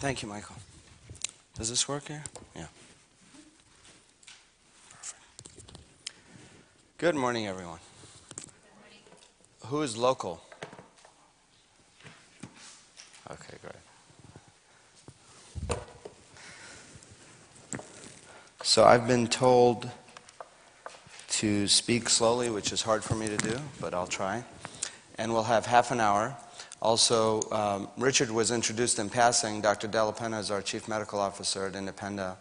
Thank you, Michael. Does this work here? Yeah. Perfect. Good morning, everyone. Good morning. Who is local? Okay, great. So I've been told to speak slowly, which is hard for me to do, but I'll try. And we'll have half an hour. Also, Richard was introduced in passing. Dr. Della Penna is our Chief Medical Officer at Independa.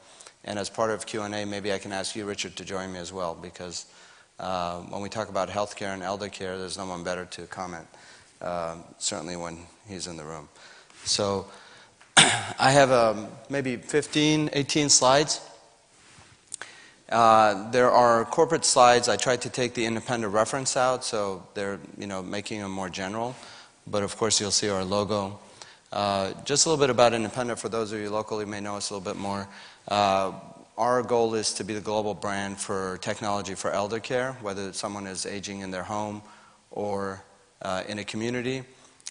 And as part of Q&A, maybe I can ask you, Richard, to join me as well, because when we talk about healthcare and elder care, there's no one better to comment, certainly when he's in the room. So I have maybe 15, 18 slides. There are corporate slides. I tried to take the Independa reference out, so they're making them more general. But of course, you'll see our logo. Just a little bit about Independa for those of you locally may know us a little bit more. Our goal is to be the global brand for technology for elder care, whether someone is aging in their home or in a community.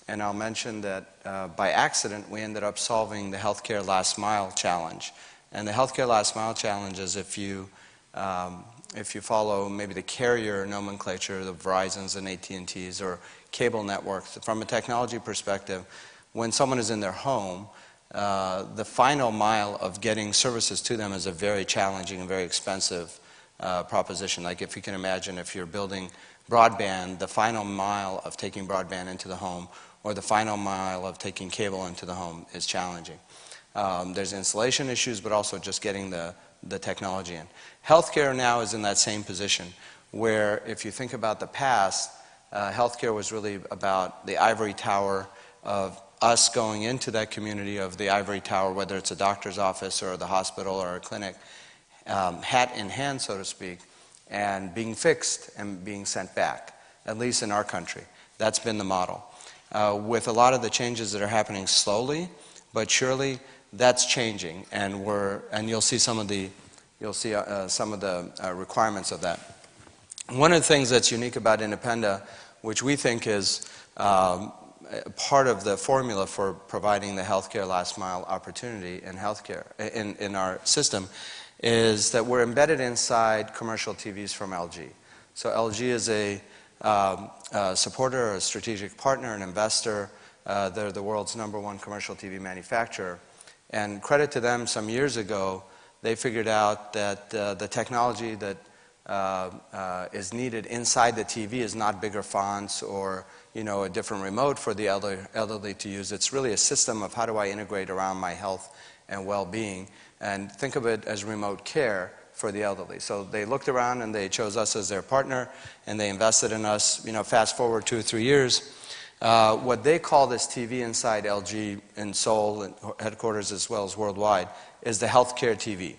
And I'll mention that by accident, we ended up solving the healthcare last mile challenge. And the healthcare last mile challenge is if you follow maybe the carrier nomenclature, the Verizons and AT&Ts or cable networks, from a technology perspective, when someone is in their home, the final mile of getting services to them is a very challenging and very expensive proposition. Like if you can imagine, if you're building broadband, the final mile of taking broadband into the home or the final mile of taking cable into the home is challenging. There's installation issues, but also just getting the technology in. Healthcare now is in that same position, where if you think about the past, healthcare was really about the ivory tower of us going into that community of the ivory tower, whether it's a doctor's office or the hospital or a clinic, hat in hand, so to speak, and being fixed and being sent back, at least in our country. That's been the model. With a lot of the changes that are happening slowly, but surely, that's changing, and you'll see some of the requirements of that. One of the things that's unique about Independa, which we think is part of the formula for providing the healthcare last mile opportunity in healthcare in our system, is that we're embedded inside commercial TVs from LG. So LG is a supporter, a strategic partner, an investor. They're the world's #1 commercial TV manufacturer. And credit to them, some years ago, they figured out that the technology that is needed inside the TV is not bigger fonts or a different remote for the elderly to use. It's really a system of how do I integrate around my health and well-being, and think of it as remote care for the elderly. So they looked around and they chose us as their partner, and they invested in us. Fast forward 2 or 3 years. What they call this TV inside LG in Seoul and headquarters as well as worldwide is the healthcare TV.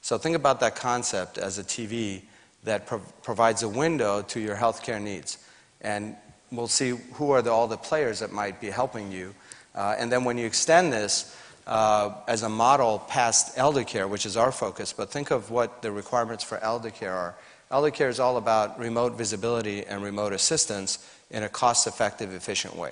So think about that concept as a TV that provides a window to your healthcare needs. And we'll see who are all the players that might be helping you. And then when you extend this as a model past elder care, which is our focus, but think of what the requirements for elder care are. Elder care is all about remote visibility and remote assistance in a cost-effective, efficient way,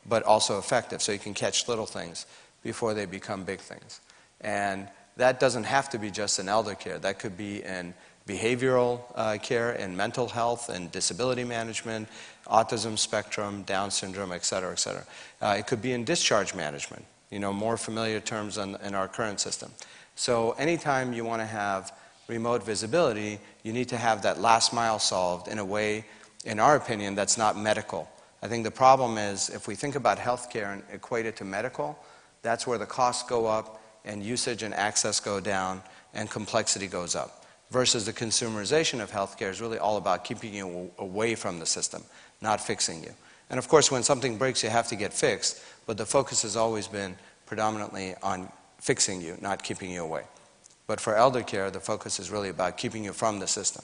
but also effective, so you can catch little things before they become big things. And that doesn't have to be just in elder care. That could be in behavioral care, in mental health, and disability management, autism spectrum, Down syndrome, et cetera, et cetera. It could be in discharge management, more familiar terms in our current system. So anytime you want to have remote visibility, you need to have that last mile solved in a way, in our opinion, that's not medical. I think the problem is if we think about healthcare and equate it to medical, that's where the costs go up and usage and access go down and complexity goes up. Versus the consumerization of healthcare is really all about keeping you away from the system, not fixing you. And of course, when something breaks, you have to get fixed, but the focus has always been predominantly on fixing you, not keeping you away. But for elder care, the focus is really about keeping you from the system.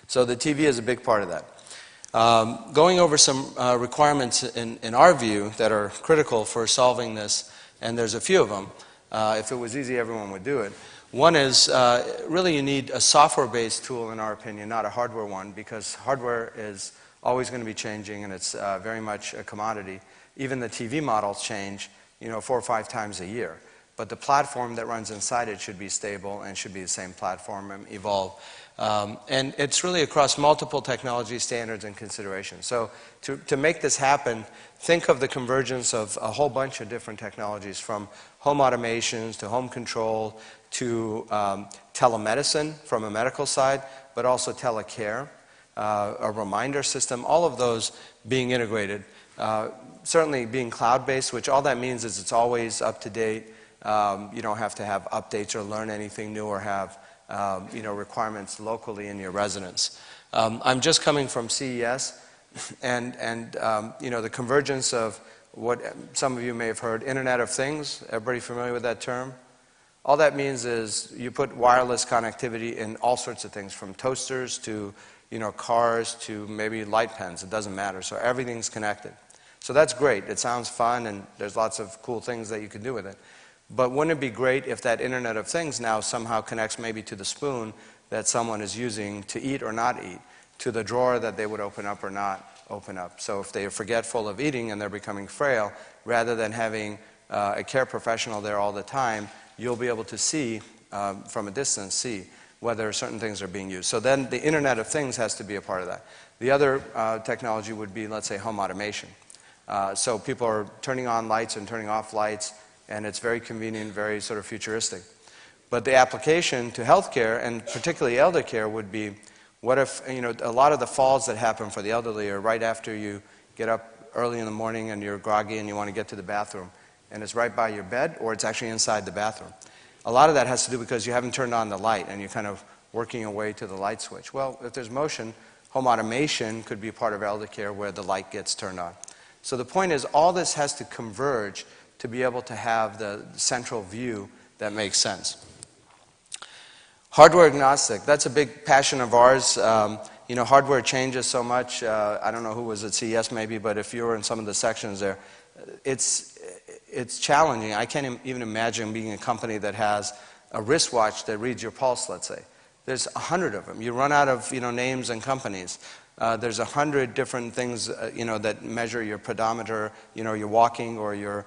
So the TV is a big part of that. Going over some requirements in our view that are critical for solving this, and there's a few of them. If it was easy, everyone would do it. One is really you need a software-based tool, in our opinion, not a hardware one, because hardware is always going to be changing and it's very much a commodity. Even the TV models change, 4 or 5 times a year. But the platform that runs inside it should be stable and should be the same platform and evolve. And it's really across multiple technology standards and considerations. So to make this happen, think of the convergence of a whole bunch of different technologies, from home automations to home control to telemedicine from a medical side, but also telecare, a reminder system, all of those being integrated. Certainly being cloud-based, which all that means is it's always up to date. You don't have to have updates or learn anything new or have requirements locally in your residence. I'm just coming from CES, and the convergence of what some of you may have heard, Internet of Things. Everybody familiar with that term? All that means is you put wireless connectivity in all sorts of things, from toasters to cars to maybe light pens. It doesn't matter. So everything's connected. So that's great. It sounds fun, and there's lots of cool things that you can do with it. But wouldn't it be great if that Internet of Things now somehow connects maybe to the spoon that someone is using to eat or not eat, to the drawer that they would open up or not open up. So if they are forgetful of eating and they're becoming frail, rather than having a care professional there all the time, you'll be able to see, from a distance, see whether certain things are being used. So then the Internet of Things has to be a part of that. The other technology would be, let's say, home automation. So people are turning on lights and turning off lights, and it's very convenient, very sort of futuristic. But the application to healthcare, and particularly elder care, would be, what if, a lot of the falls that happen for the elderly are right after you get up early in the morning and you're groggy and you want to get to the bathroom, and it's right by your bed, or it's actually inside the bathroom. A lot of that has to do because you haven't turned on the light and you're kind of working your way to the light switch. Well, if there's motion, home automation could be part of elder care where the light gets turned on. So the point is, all this has to converge to be able to have the central view that makes sense. Hardware agnostic, that's a big passion of ours. Hardware changes so much. I don't know who was at CES maybe, but if you were in some of the sections there, it's challenging. I can't even imagine being a company that has a wristwatch that reads your pulse, let's say. There's 100 of them. You run out of names and companies. There's 100 different things that measure your pedometer, your walking or your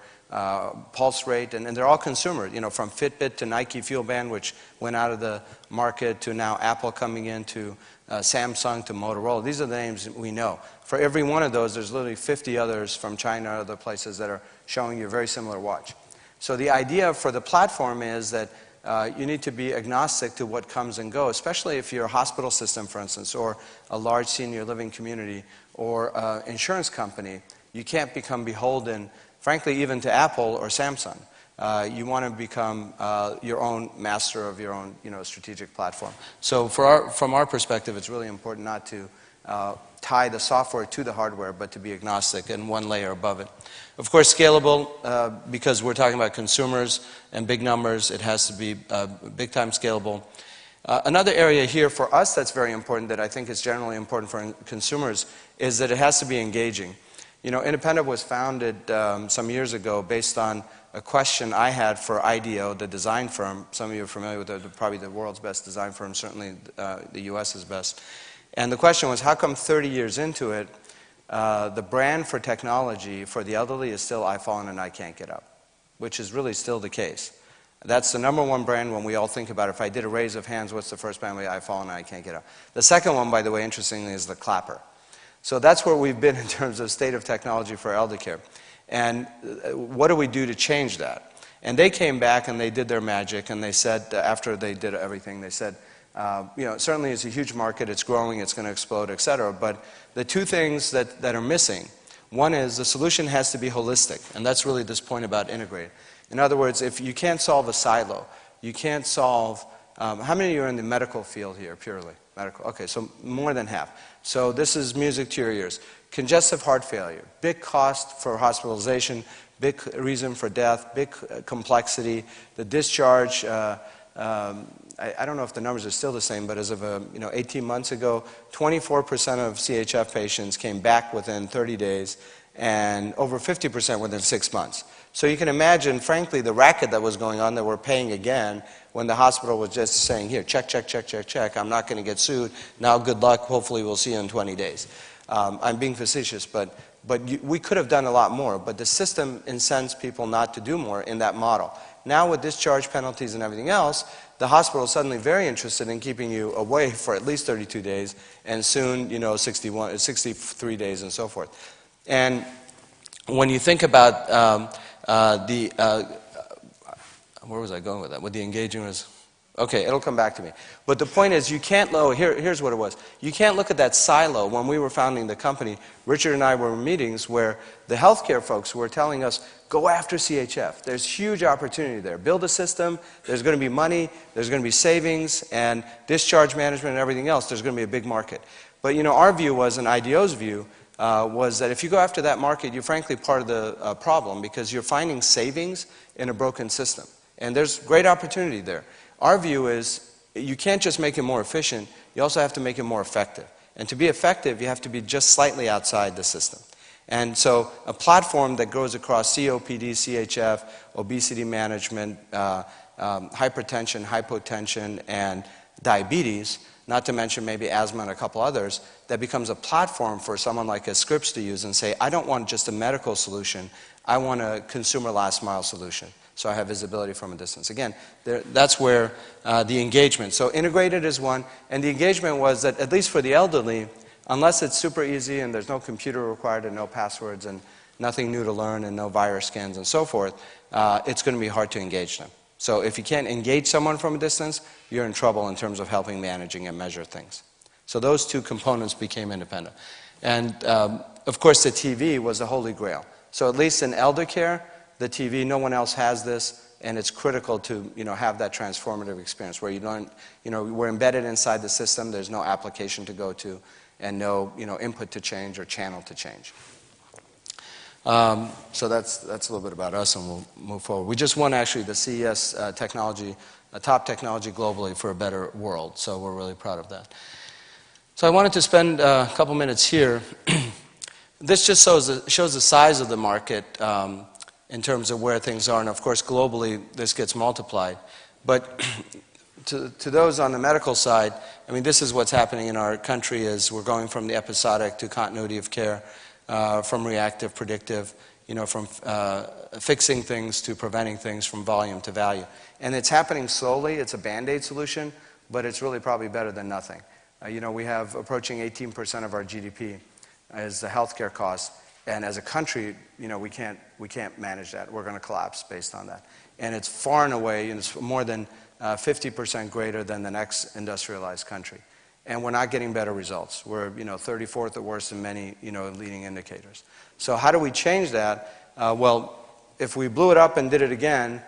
pulse rate, and they're all consumer, from Fitbit to Nike Fuel Band, which went out of the market, to now Apple coming in, to Samsung, to Motorola. These are the names we know. For every one of those, there's literally 50 others from China or other places that are showing you a very similar watch. So the idea for the platform is that you need to be agnostic to what comes and goes, especially if you're a hospital system, for instance, or a large senior living community, or an insurance company. You can't become beholden, frankly, even to Apple or Samsung. You want to become your own master of your own strategic platform. So from our perspective, it's really important not to tie the software to the hardware, but to be agnostic and one layer above it. Of course, scalable, because we're talking about consumers and big numbers, it has to be big-time scalable. Another area here for us that's very important, that I think is generally important for consumers, is that it has to be engaging. Independa was founded some years ago based on a question I had for IDEO, the design firm. Some of you are familiar with it, probably the world's best design firm, certainly the US's best. And the question was, how come 30 years into it, the brand for technology for the elderly is still I fall and I can't get up, which is really still the case. That's the number one brand when we all think about it. If I did a raise of hands, what's the first brand? I fall and I can't get up. The second one, by the way, interestingly, is the clapper. So that's where we've been in terms of state of technology for elder care. And what do we do to change that? And they came back and they did their magic, and they said, after they did everything, they said, certainly it's a huge market, it's growing, it's going to explode, et cetera, but the two things that are missing, one is the solution has to be holistic, and that's really this point about integrated. In other words, if you can't solve a silo, you can't solve, how many of you are in the medical field here, purely? Medical, okay, so more than half. So this is music to your ears. Congestive heart failure, big cost for hospitalization, big reason for death, big complexity, the discharge, I don't know if the numbers are still the same, but as of 18 months ago, 24% of CHF patients came back within 30 days, and over 50% within 6 months. So you can imagine, frankly, the racket that was going on that we're paying again when the hospital was just saying, here, check, check, check, check, check, I'm not going to get sued, now good luck, hopefully we'll see you in 20 days. I'm being facetious, but But we could have done a lot more, but the system incents people not to do more in that model. Now with discharge penalties and everything else, the hospital is suddenly very interested in keeping you away for at least 32 days, and soon, 63 days and so forth. And when you think about where was I going with that? With the engaging was, okay, it'll come back to me. But the point is, you can't, here's what it was. You can't look at that silo. When we were founding the company, Richard and I were in meetings where the healthcare folks were telling us, go after CHF. There's huge opportunity there. Build a system, there's going to be money, there's going to be savings, and discharge management and everything else, there's going to be a big market. But our view was, and IDEO's view, was that if you go after that market, you're frankly part of the problem, because you're finding savings in a broken system. And there's great opportunity there. Our view is you can't just make it more efficient, you also have to make it more effective. And to be effective, you have to be just slightly outside the system. And so a platform that goes across COPD, CHF, obesity management, hypertension, hypotension, and diabetes, not to mention maybe asthma and a couple others, that becomes a platform for someone like a Scripps to use and say, I don't want just a medical solution, I want a consumer last mile solution. So I have visibility from a distance. Again, that's where the engagement. So integrated is one, and the engagement was that at least for the elderly, unless it's super easy and there's no computer required and no passwords and nothing new to learn and no virus scans and so forth, it's going to be hard to engage them. So if you can't engage someone from a distance, you're in trouble in terms of helping managing and measure things. So those two components became independent. And of course the TV was the holy grail. So at least in elder care, the TV, no one else has this, and it's critical to have that transformative experience where you don't, we're embedded inside the system, there's no application to go to, and no input to change or channel to change. So that's a little bit about us, and we'll move forward. We just won actually the CES top technology globally for a better world, so we're really proud of that. So I wanted to spend a couple minutes here. This just shows the size of the market in terms of where things are, and of course globally this gets multiplied. But to those on the medical side, I mean, this is what's happening in our country is we're going from the episodic to continuity of care, from reactive, predictive, from fixing things to preventing things, from volume to value. And it's happening slowly. It's a Band-Aid solution, but it's really probably better than nothing. We have approaching 18% of our GDP as the healthcare cost. And as a country, we can't manage that. We're going to collapse based on that. And it's far and away, and it's more than 50% greater than the next industrialized country. And we're not getting better results. We're 34th or worse in many leading indicators. So how do we change that? Well, if we blew it up and did it again,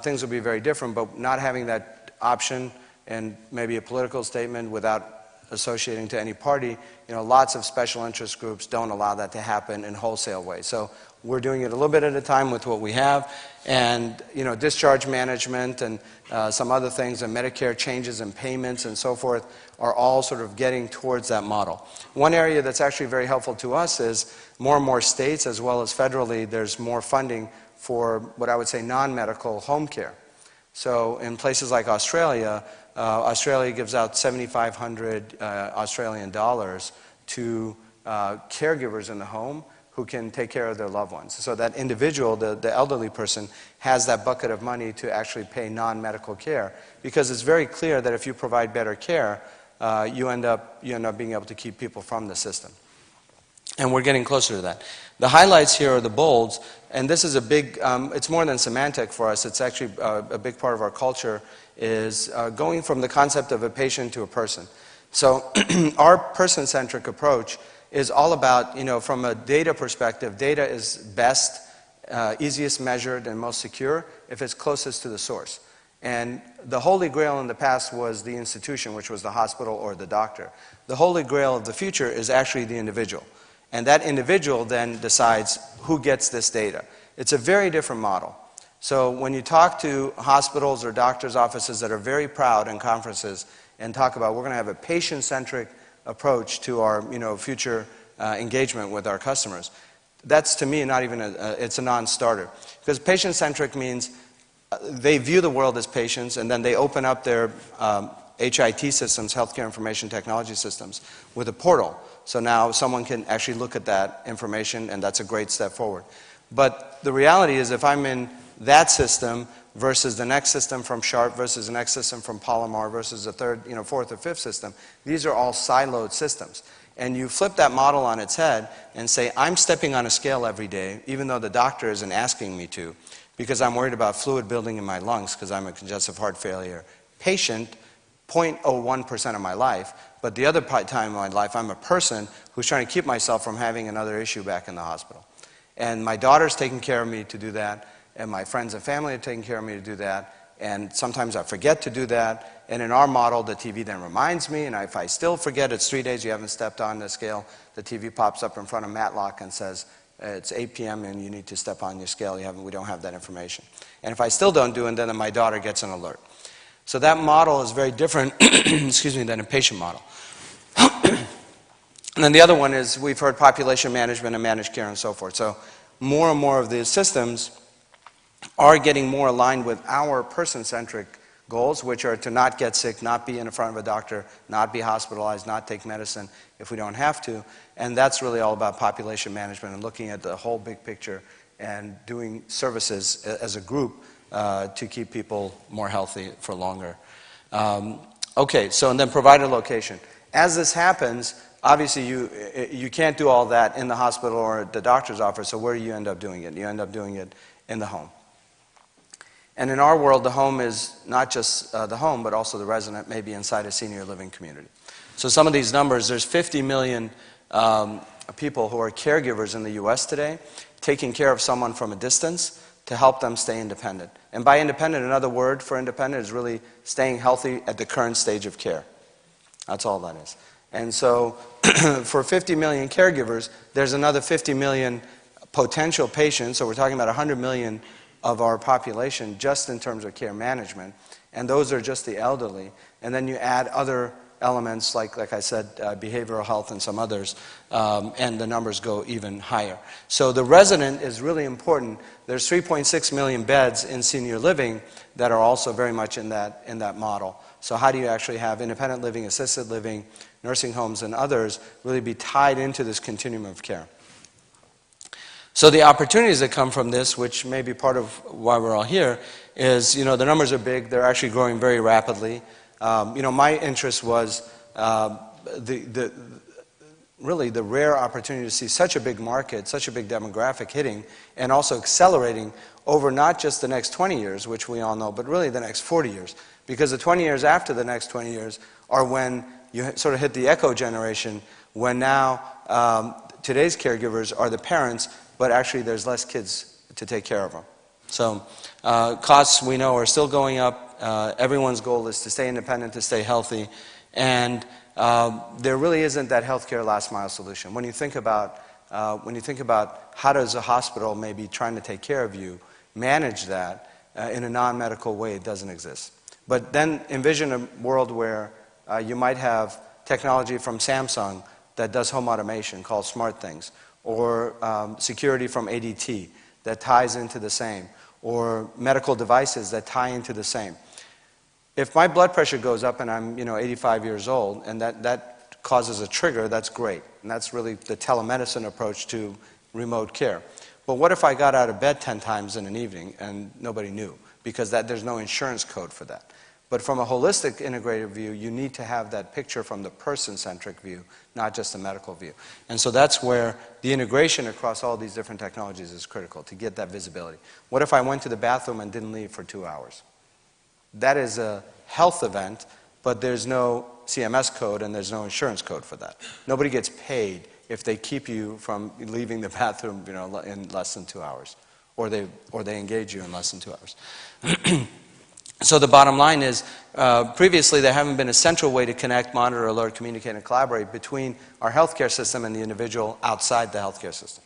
things would be very different. But not having that option and maybe a political statement without associating to any party, lots of special interest groups don't allow that to happen in wholesale ways. So we're doing it a little bit at a time with what we have, and discharge management and some other things, and Medicare changes and payments and so forth are all sort of getting towards that model. One area that's actually very helpful to us is more and more states, as well as federally, there's more funding for what I would say non-medical home care. So in places like Australia, Australia gives out 7,500 Australian dollars to caregivers in the home who can take care of their loved ones. So that individual, the elderly person, has that bucket of money to actually pay non-medical care, because it's very clear that if you provide better care, you end up being able to keep people from the system. And we're getting closer to that. The highlights here are the bolds, and this is a big, it's more than semantic for us, it's actually a big part of our culture, is going from the concept of a patient to a person. So our person-centric approach is all about, from a data perspective, data is best, easiest measured, and most secure if it's closest to the source. And the holy grail in the past was the institution, which was the hospital or the doctor. The holy grail of the future is actually the individual. And that individual then decides who gets this data. It's a very different model. So when you talk to hospitals or doctors' offices that are very proud in conferences and talk about we're going to have a patient-centric approach to our future engagement with our customers, that's to me not even it's a non-starter. Because patient-centric means they view the world as patients, and then they open up their HIT systems, healthcare information technology systems, with a portal. So now someone can actually look at that information, and that's a great step forward. But the reality is, if I'm in that system versus the next system from Sharp versus the next system from Palomar versus the third, fourth or fifth system, these are all siloed systems. And you flip that model on its head and say, I'm stepping on a scale every day, even though the doctor isn't asking me to, because I'm worried about fluid building in my lungs because I'm a congestive heart failure patient 0.01% of my life, but the other time of my life, I'm a person who's trying to keep myself from having another issue back in the hospital. And my daughter's taking care of me to do that, and my friends and family are taking care of me to do that, and sometimes I forget to do that. And in our model, the TV then reminds me, and if I still forget, it's 3 days you haven't stepped on the scale, the TV pops up in front of Matlock and says, it's 8 p.m. and you need to step on your scale. We don't have that information. And if I still don't do it, then my daughter gets an alert. So that model is very different than a patient model. And then the other one is, we've heard population management and managed care and so forth. So more and more of these systems are getting more aligned with our person-centric goals, which are to not get sick, not be in front of a doctor, not be hospitalized, not take medicine if we don't have to. And that's really all about population management and looking at the whole big picture and doing services as a group to keep people more healthy for longer. Okay, so and then provider location. As this happens, obviously you can't do all that in the hospital or at the doctor's office, so where do you end up doing it? You end up doing it in the home. And in our world, the home is not just the home, but also the resident, maybe inside a senior living community. So some of these numbers, there's 50 million people who are caregivers in the US today, taking care of someone from a distance to help them stay independent. And by independent, another word for independent is really staying healthy at the current stage of care. That's all that is. And so for 50 million caregivers, there's another 50 million potential patients, so we're talking about 100 million of our population just in terms of care management, and those are just the elderly. And then you add other elements like I said, behavioral health and some others, and the numbers go even higher. So the resident is really important. There's 3.6 million beds in senior living that are also very much in that model. So how do you actually have independent living, assisted living, nursing homes, and others really be tied into this continuum of care? So the opportunities that come from this, which may be part of why we're all here, is, the numbers are big. They're actually growing very rapidly. My interest was really the rare opportunity to see such a big market, such a big demographic hitting, and also accelerating over not just the next 20 years, which we all know, but really the next 40 years. Because the 20 years after the next 20 years are when you sort of hit the echo generation, when now today's caregivers are the parents, but actually there's less kids to take care of them. So costs, we know, are still going up. Everyone's goal is to stay independent, to stay healthy, and there really isn't that healthcare last mile solution. When you think about how does a hospital maybe trying to take care of you manage that in a non-medical way, it doesn't exist. But then envision a world where you might have technology from Samsung that does home automation called SmartThings, or security from ADT that ties into the same, or medical devices that tie into the same. If my blood pressure goes up and I'm 85 years old and that causes a trigger, that's great. And that's really the telemedicine approach to remote care. But what if I got out of bed 10 times in an evening and nobody knew? Because there's no insurance code for that. But from a holistic integrated view, you need to have that picture from the person-centric view, not just the medical view. And so that's where the integration across all these different technologies is critical, to get that visibility. What if I went to the bathroom and didn't leave for 2 hours? That is a health event, but there's no CMS code and there's no insurance code for that. Nobody gets paid if they keep you from leaving the bathroom in less than 2 hours, or they engage you in less than 2 hours. So the bottom line is, previously there haven't been a central way to connect, monitor, alert, communicate, and collaborate between our healthcare system and the individual outside the healthcare system.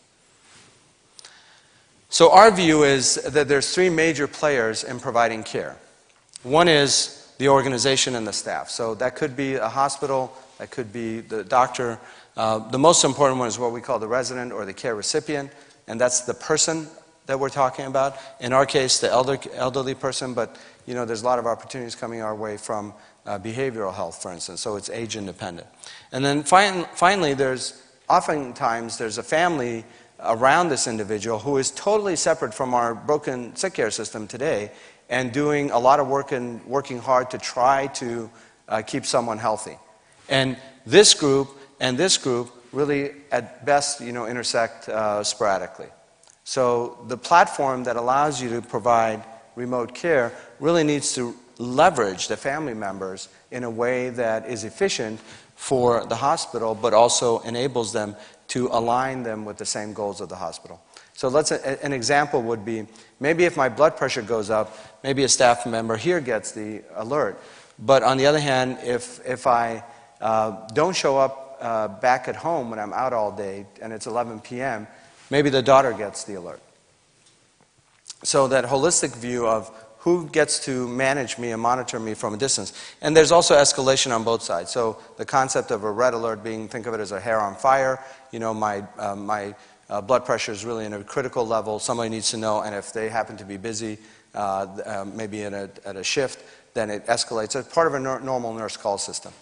So our view is that there's 3 major players in providing care. One is the organization and the staff. So that could be a hospital, that could be the doctor. The most important one is what we call the resident or the care recipient, and that's the person that we're talking about. In our case, the elderly person, but there's a lot of opportunities coming our way from behavioral health, for instance, so it's age independent. And then finally, oftentimes there's a family around this individual who is totally separate from our broken sick care system today and doing a lot of work and working hard to try to keep someone healthy. And this group and this group really, at best, intersect sporadically. So the platform that allows you to provide remote care really needs to leverage the family members in a way that is efficient for the hospital, but also enables them to align them with the same goals of the hospital. So an example would be, maybe if my blood pressure goes up, maybe a staff member here gets the alert. But on the other hand, if I don't show up back at home when I'm out all day and it's 11 p.m., maybe the daughter gets the alert. So that holistic view of who gets to manage me and monitor me from a distance. And there's also escalation on both sides. So the concept of a red alert being, think of it as a hair on fire. My blood pressure is really in a critical level. Somebody needs to know, and if they happen to be busy, maybe at a shift, then it escalates. It's part of a normal nurse call system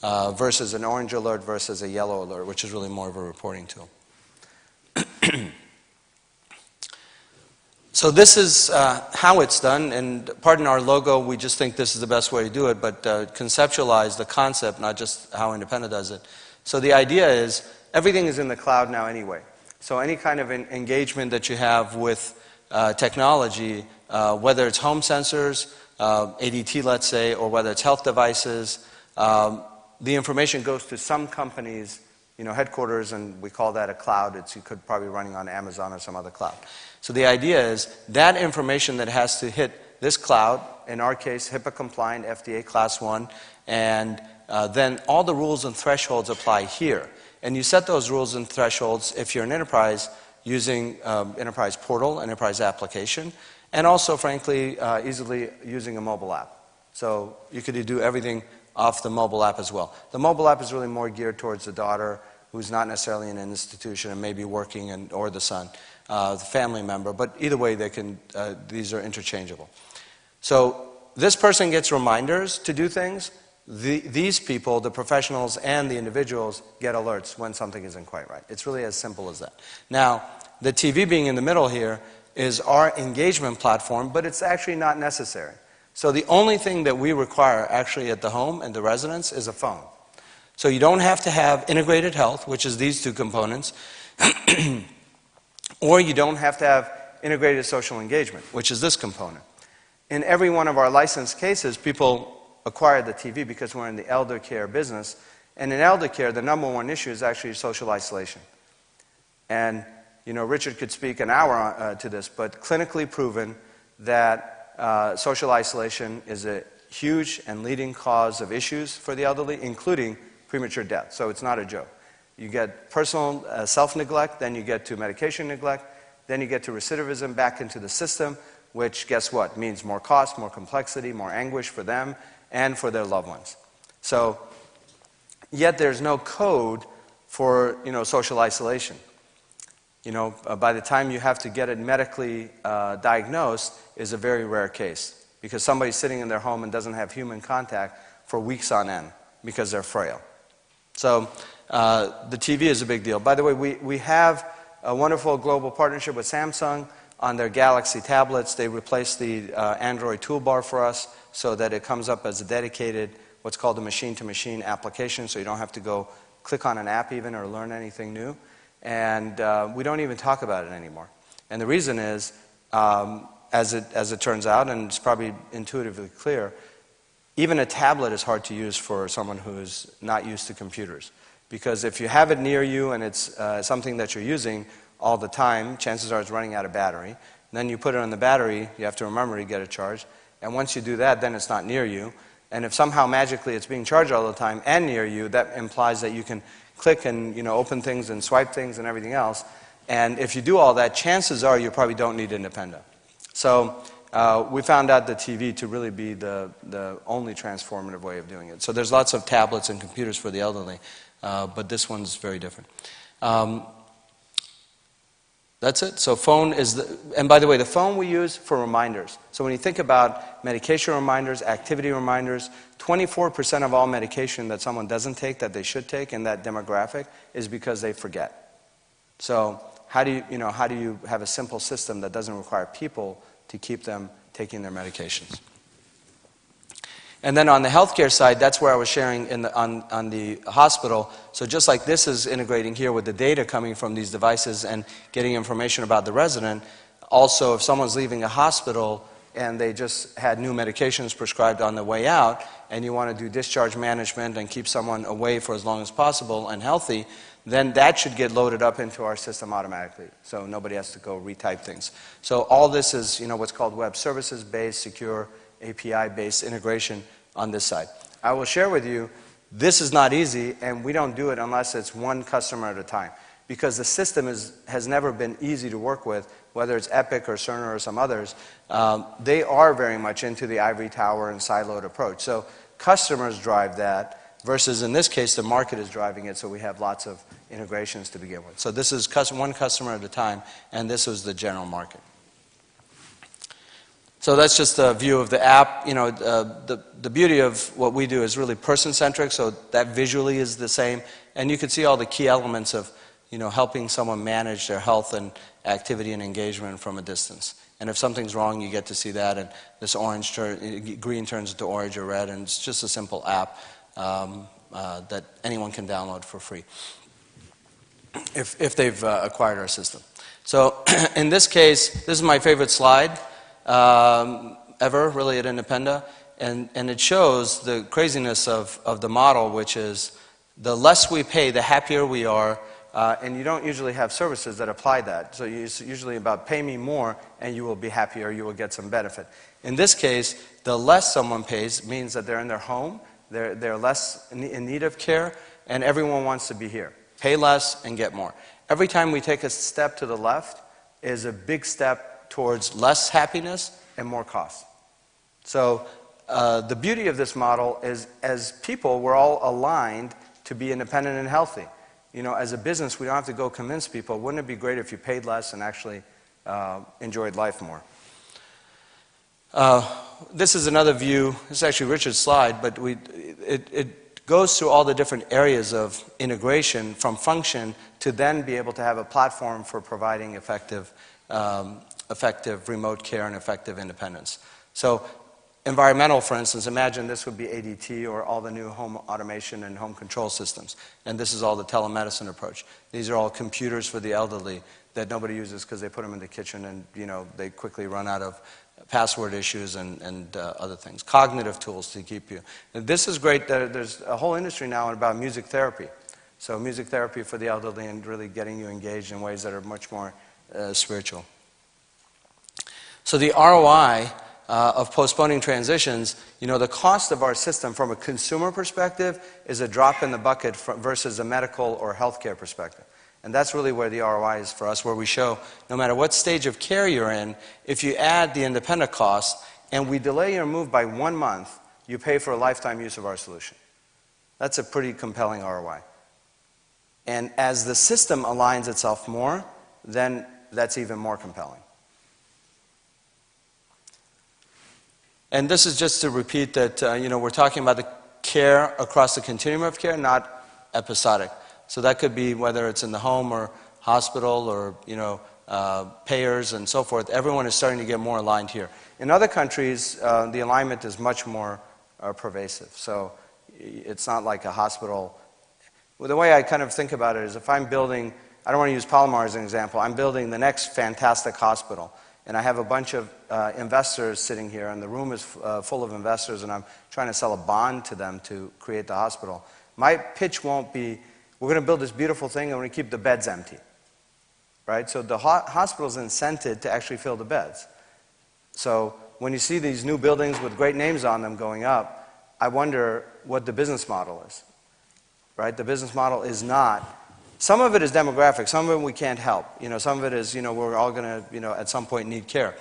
versus an orange alert versus a yellow alert, which is really more of a reporting tool. So this is how it's done, and pardon our logo, we just think this is the best way to do it, but conceptualize the concept, not just how Independa does it. So the idea is, everything is in the cloud now anyway. So any kind of engagement that you have with technology, whether it's home sensors, ADT let's say, or whether it's health devices, the information goes to some companies' headquarters, and we call that a cloud. You could probably running on Amazon or some other cloud. So the idea is that information that has to hit this cloud, in our case HIPAA compliant, FDA Class 1, and then all the rules and thresholds apply here. And you set those rules and thresholds if you're an enterprise using enterprise portal, enterprise application, and also frankly easily using a mobile app. So you could do everything off the mobile app as well. The mobile app is really more geared towards the daughter who's not necessarily in an institution and maybe working, or the son, the family member. But either way, these are interchangeable. So this person gets reminders to do things. These people, the professionals and the individuals, get alerts when something isn't quite right. It's really as simple as that. Now, the TV being in the middle here is our engagement platform, but it's actually not necessary. So the only thing that we require actually at the home and the residence is a phone. So you don't have to have integrated health, which is these two components, or you don't have to have integrated social engagement, which is this component. In every one of our licensed cases, people acquire the TV because we're in the elder care business. And in elder care, the number one issue is actually social isolation. And, Richard could speak an hour to this, but clinically proven that social isolation is a huge and leading cause of issues for the elderly, including premature death. So it's not a joke. You get personal self-neglect, then you get to medication neglect, then you get to recidivism back into the system, which, guess what, means more cost, more complexity, more anguish for them and for their loved ones. So, yet there's no code for, social isolation. By the time you have to get it medically diagnosed is a very rare case, because somebody's sitting in their home and doesn't have human contact for weeks on end because they're frail. So the TV is a big deal. By the way, we have a wonderful global partnership with Samsung on their Galaxy tablets. They replaced the Android toolbar for us so that it comes up as a dedicated, what's called a machine-to-machine application, so you don't have to go click on an app even or learn anything new. And we don't even talk about it anymore. And the reason is, as it turns out, and it's probably intuitively clear, even a tablet is hard to use for someone who's not used to computers. Because if you have it near you and it's something that you're using all the time, chances are it's running out of battery. Then you put it on the battery, you have to remember to get it charged. And once you do that, then it's not near you. And if somehow magically it's being charged all the time and near you, that implies that you can click and open things and swipe things and everything else. And if you do all that, chances are you probably don't need Independa. So we found out the TV to really be the only transformative way of doing it. So there's lots of tablets and computers for the elderly, but this one's very different. That's it. So phone is and by the way, the phone we use for reminders. So when you think about medication reminders, activity reminders, 24% of all medication that someone doesn't take that they should take in that demographic is because they forget. So how do you have a simple system that doesn't require people to keep them taking their medications? And then on the healthcare side, that's where I was sharing on the hospital. So just like this is integrating here with the data coming from these devices and getting information about the resident, also if someone's leaving a hospital and they just had new medications prescribed on the way out, and you want to do discharge management and keep someone away for as long as possible and healthy, then that should get loaded up into our system automatically. So nobody has to go retype things. So all this is what's called web services-based, secure, API-based integration on this side. I will share with you, this is not easy, and we don't do it unless it's one customer at a time. Because the system has never been easy to work with, whether it's Epic or Cerner or some others. They are very much into the ivory tower and siloed approach. So customers drive that, versus in this case, the market is driving it, so we have lots of integrations to begin with. So this is one customer at a time, and this was the general market. So that's just a view of the app. The beauty of what we do is really person-centric, so that visually is the same. And you can see all the key elements of helping someone manage their health and activity and engagement from a distance. And if something's wrong, you get to see that, and this green turns into orange or red, and it's just a simple app that anyone can download for free if they've acquired our system. So in this case, this is my favorite slide ever, really, at Independa, and it shows the craziness of the model, which is the less we pay, the happier we are, and you don't usually have services that apply that. So it's usually about pay me more and you will be happier, you will get some benefit. In this case, the less someone pays means that they're in their home, they're less in need of care, and everyone wants to be here. Pay less and get more. Every time we take a step to the left is a big step towards less happiness and more cost. So the beauty of this model is, as people, we're all aligned to be independent and healthy. As a business, we don't have to go convince people. Wouldn't it be great if you paid less and actually enjoyed life more? This is another view. This is actually Richard's slide, but it goes through all the different areas of integration from function to then be able to have a platform for providing effective remote care and effective independence. So environmental, for instance, imagine this would be ADT or all the new home automation and home control systems. And this is all the telemedicine approach. These are all computers for the elderly that nobody uses because they put them in the kitchen and they quickly run out of password issues and other things. Cognitive tools to keep you. And this is great. There's a whole industry now about music therapy. So music therapy for the elderly and really getting you engaged in ways that are much more spiritual. So the ROI of postponing transitions, the cost of our system from a consumer perspective is a drop in the bucket versus a medical or healthcare perspective. And that's really where the ROI is for us, where we show no matter what stage of care you're in, if you add the independent cost and we delay your move by 1 month, you pay for a lifetime use of our solution. That's a pretty compelling ROI. And as the system aligns itself more, then that's even more compelling. And this is just to repeat that, we're talking about the care across the continuum of care, not episodic. So that could be whether it's in the home or hospital or, payers and so forth. Everyone is starting to get more aligned here. In other countries, the alignment is much more pervasive. So it's not like a hospital. Well, the way I kind of think about it is if I'm building, I don't want to use Palomar as an example, I'm building the next fantastic hospital. And I have a bunch of investors sitting here, and the room is full of investors, and I'm trying to sell a bond to them to create the hospital. My pitch won't be, we're going to build this beautiful thing, and we're going to keep the beds empty. Right? So the hospital's incented to actually fill the beds. So when you see these new buildings with great names on them going up, I wonder what the business model is. Right? The business model is not. Some of it is demographic. Some of it we can't help. Some of it is, we're all going to, at some point need care.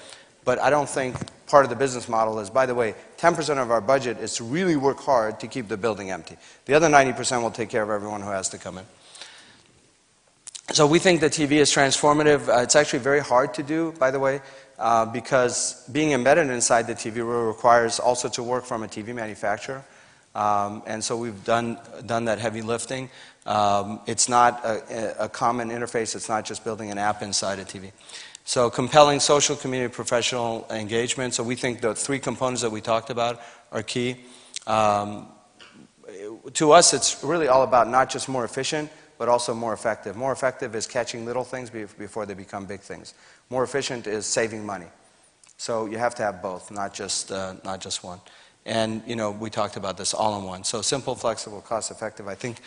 But I don't think part of the business model is, by the way, 10% of our budget is to really work hard to keep the building empty. The other 90% will take care of everyone who has to come in. So we think the TV is transformative. It's actually very hard to do, by the way, because being embedded inside the TV requires also to work from a TV manufacturer. And so we've done that heavy lifting. It's not a common interface. It's not just building an app inside a TV. So compelling social, community, professional engagement. So we think the three components that we talked about are key. To us, it's really all about not just more efficient, but also more effective. More effective is catching little things before they become big things. More efficient is saving money. So you have to have both, not just one. And we talked about this all in one. So simple, flexible, cost-effective. I think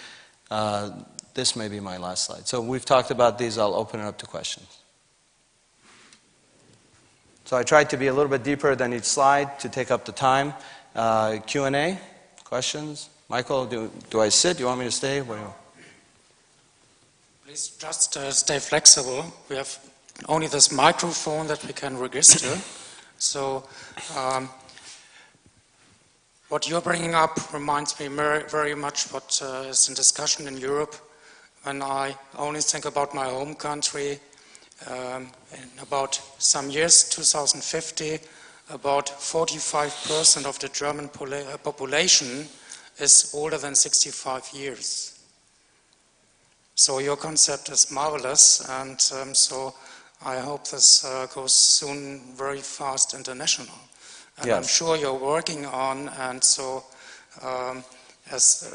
this may be my last slide. So we've talked about these. I'll open it up to questions. So I tried to be a little bit deeper than each slide to take up the time. Q&A, questions. Michael, do I sit? Do you want me to stay? What do you? Please just stay flexible. We have only this microphone that we can register. So what you're bringing up reminds me very much what is in discussion in Europe. When I only think about my home country, in about some years, 2050, about 45% of the German population is older than 65 years. So your concept is marvelous, and so I hope this goes soon very fast international. And yes. I'm sure you're working on, and so as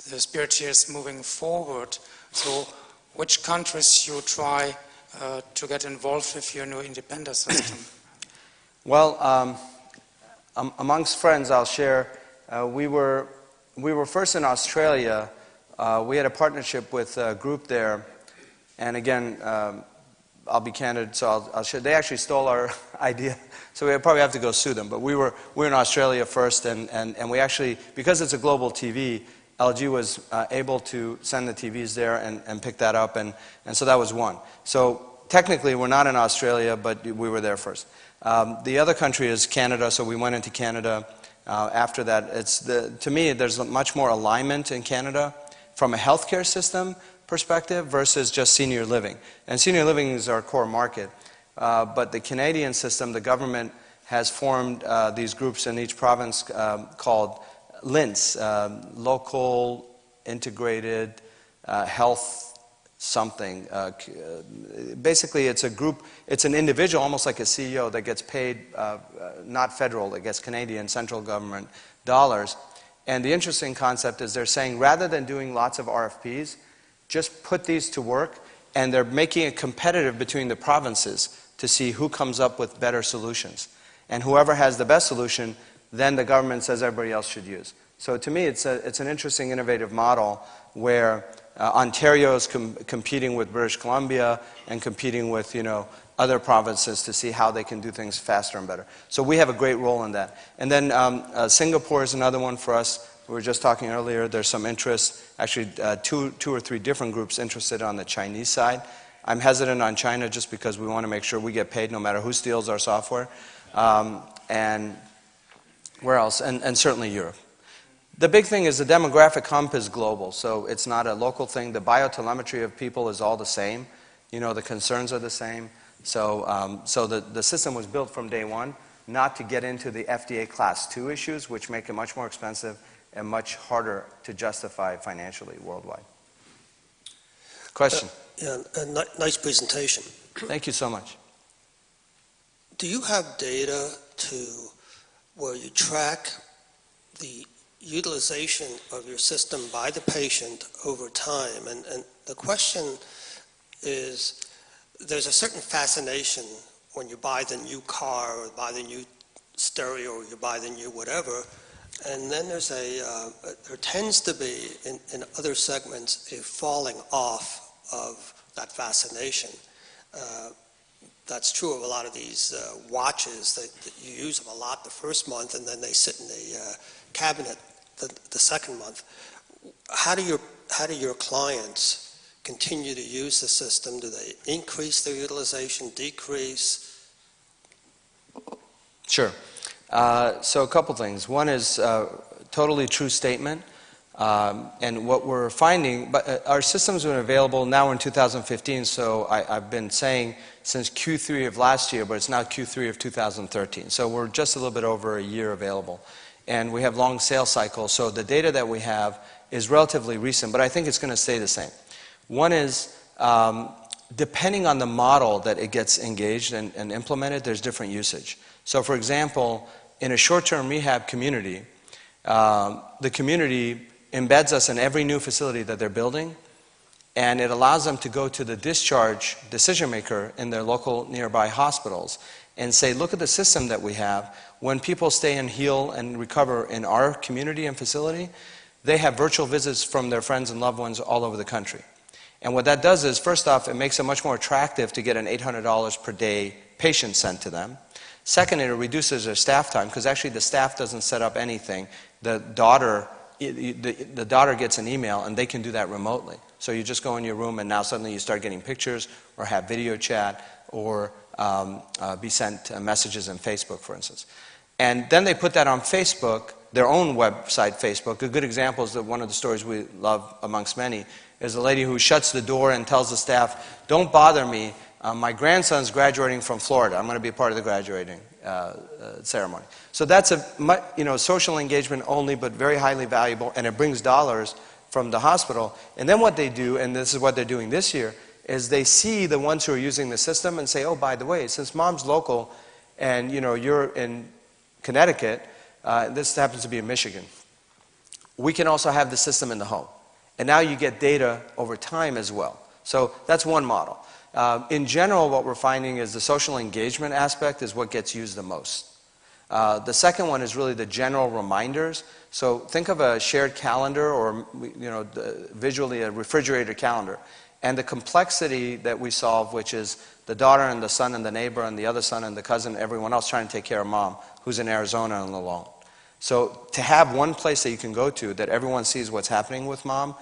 the spirit here is moving forward, so which countries you try to get involved with your new independent system? Well, amongst friends, I'll share, we were first in Australia. We had a partnership with a group there, and again, I'll be candid, so I'll share. They actually stole our idea, so we probably have to go sue them. But we were in Australia first, and we actually, because it's a global TV, LG was able to send the TVs there and pick that up, and so that was one. So technically, we're not in Australia, but we were there first. The other country is Canada, so we went into Canada. After that, to me, there's much more alignment in Canada from a healthcare system perspective versus just senior living. And senior living is our core market. But the Canadian system, the government has formed these groups in each province called LINTs, Local Integrated Health something. Basically, it's a group, it's an individual, almost like a CEO, that gets paid, not federal, it gets Canadian central government dollars. And the interesting concept is they're saying, rather than doing lots of RFPs, just put these to work, and they're making it competitive between the provinces to see who comes up with better solutions. And whoever has the best solution, then the government says everybody else should use. So to me, it's an interesting, innovative model where Ontario is competing with British Columbia and competing with, other provinces to see how they can do things faster and better. So we have a great role in that. And then Singapore is another one for us. We were just talking earlier, there's some interest, actually two or three different groups interested on the Chinese side. I'm hesitant on China just because we want to make sure we get paid no matter who steals our software. And where else? And certainly Europe. The big thing is the demographic hump is global, so it's not a local thing. The biotelemetry of people is all the same. The concerns are the same. So the system was built from day one not to get into the FDA Class 2 issues, which make it much more expensive and much harder to justify financially worldwide. Question? Nice presentation. Thank you so much. Do you have data where you track the utilization of your system by the patient over time? And the question is, there's a certain fascination when you buy the new car or buy the new stereo or you buy the new whatever, and then there tends to be in other segments a falling off of that fascination. That's true of a lot of these watches that you use them a lot the first month and then they sit in the cabinet the second month. How do your clients continue to use the system? Do they increase their utilization, decrease? Sure. So a couple things. One is totally true statement. And what we're finding, but our systems have been available now in 2015, so I've been saying since Q3 of last year, but it's now Q3 of 2013. So we're just a little bit over a year available. And we have long sales cycles, so the data that we have is relatively recent, but I think it's going to stay the same. One is, depending on the model that it gets engaged and implemented, there's different usage. So for example, in a short-term rehab community, the community embeds us in every new facility that they're building, and it allows them to go to the discharge decision maker in their local nearby hospitals and say, look at the system that we have. When people stay and heal and recover in our community and facility, they have virtual visits from their friends and loved ones all over the country. And what that does is, first off, it makes it much more attractive to get an $800 per day patient sent to them. Second, it reduces their staff time, because actually the staff doesn't set up anything. The daughter gets an email, and they can do that remotely. So you just go in your room, and now suddenly you start getting pictures, or have video chat, or be sent messages in Facebook, for instance. And then they put that on Facebook, their own website, Facebook. A good example is that one of the stories we love amongst many is a lady who shuts the door and tells the staff, don't bother me, my grandson's graduating from Florida. I'm going to be a part of the graduating ceremony. So that's a social engagement only, but very highly valuable, and it brings dollars from the hospital. And then what they do, and this is what they're doing this year, is they see the ones who are using the system and say, oh, by the way, since mom's local and you're in Connecticut, this happens to be in Michigan, we can also have the system in the home. And now you get data over time as well. So that's one model. In general, what we're finding is the social engagement aspect is what gets used the most. The second one is really the general reminders. So think of a shared calendar, or visually a refrigerator calendar. And the complexity that we solve, which is the daughter and the son and the neighbor and the other son and the cousin, everyone else trying to take care of mom, who's in Arizona and alone. So to have one place that you can go to that everyone sees what's happening with mom,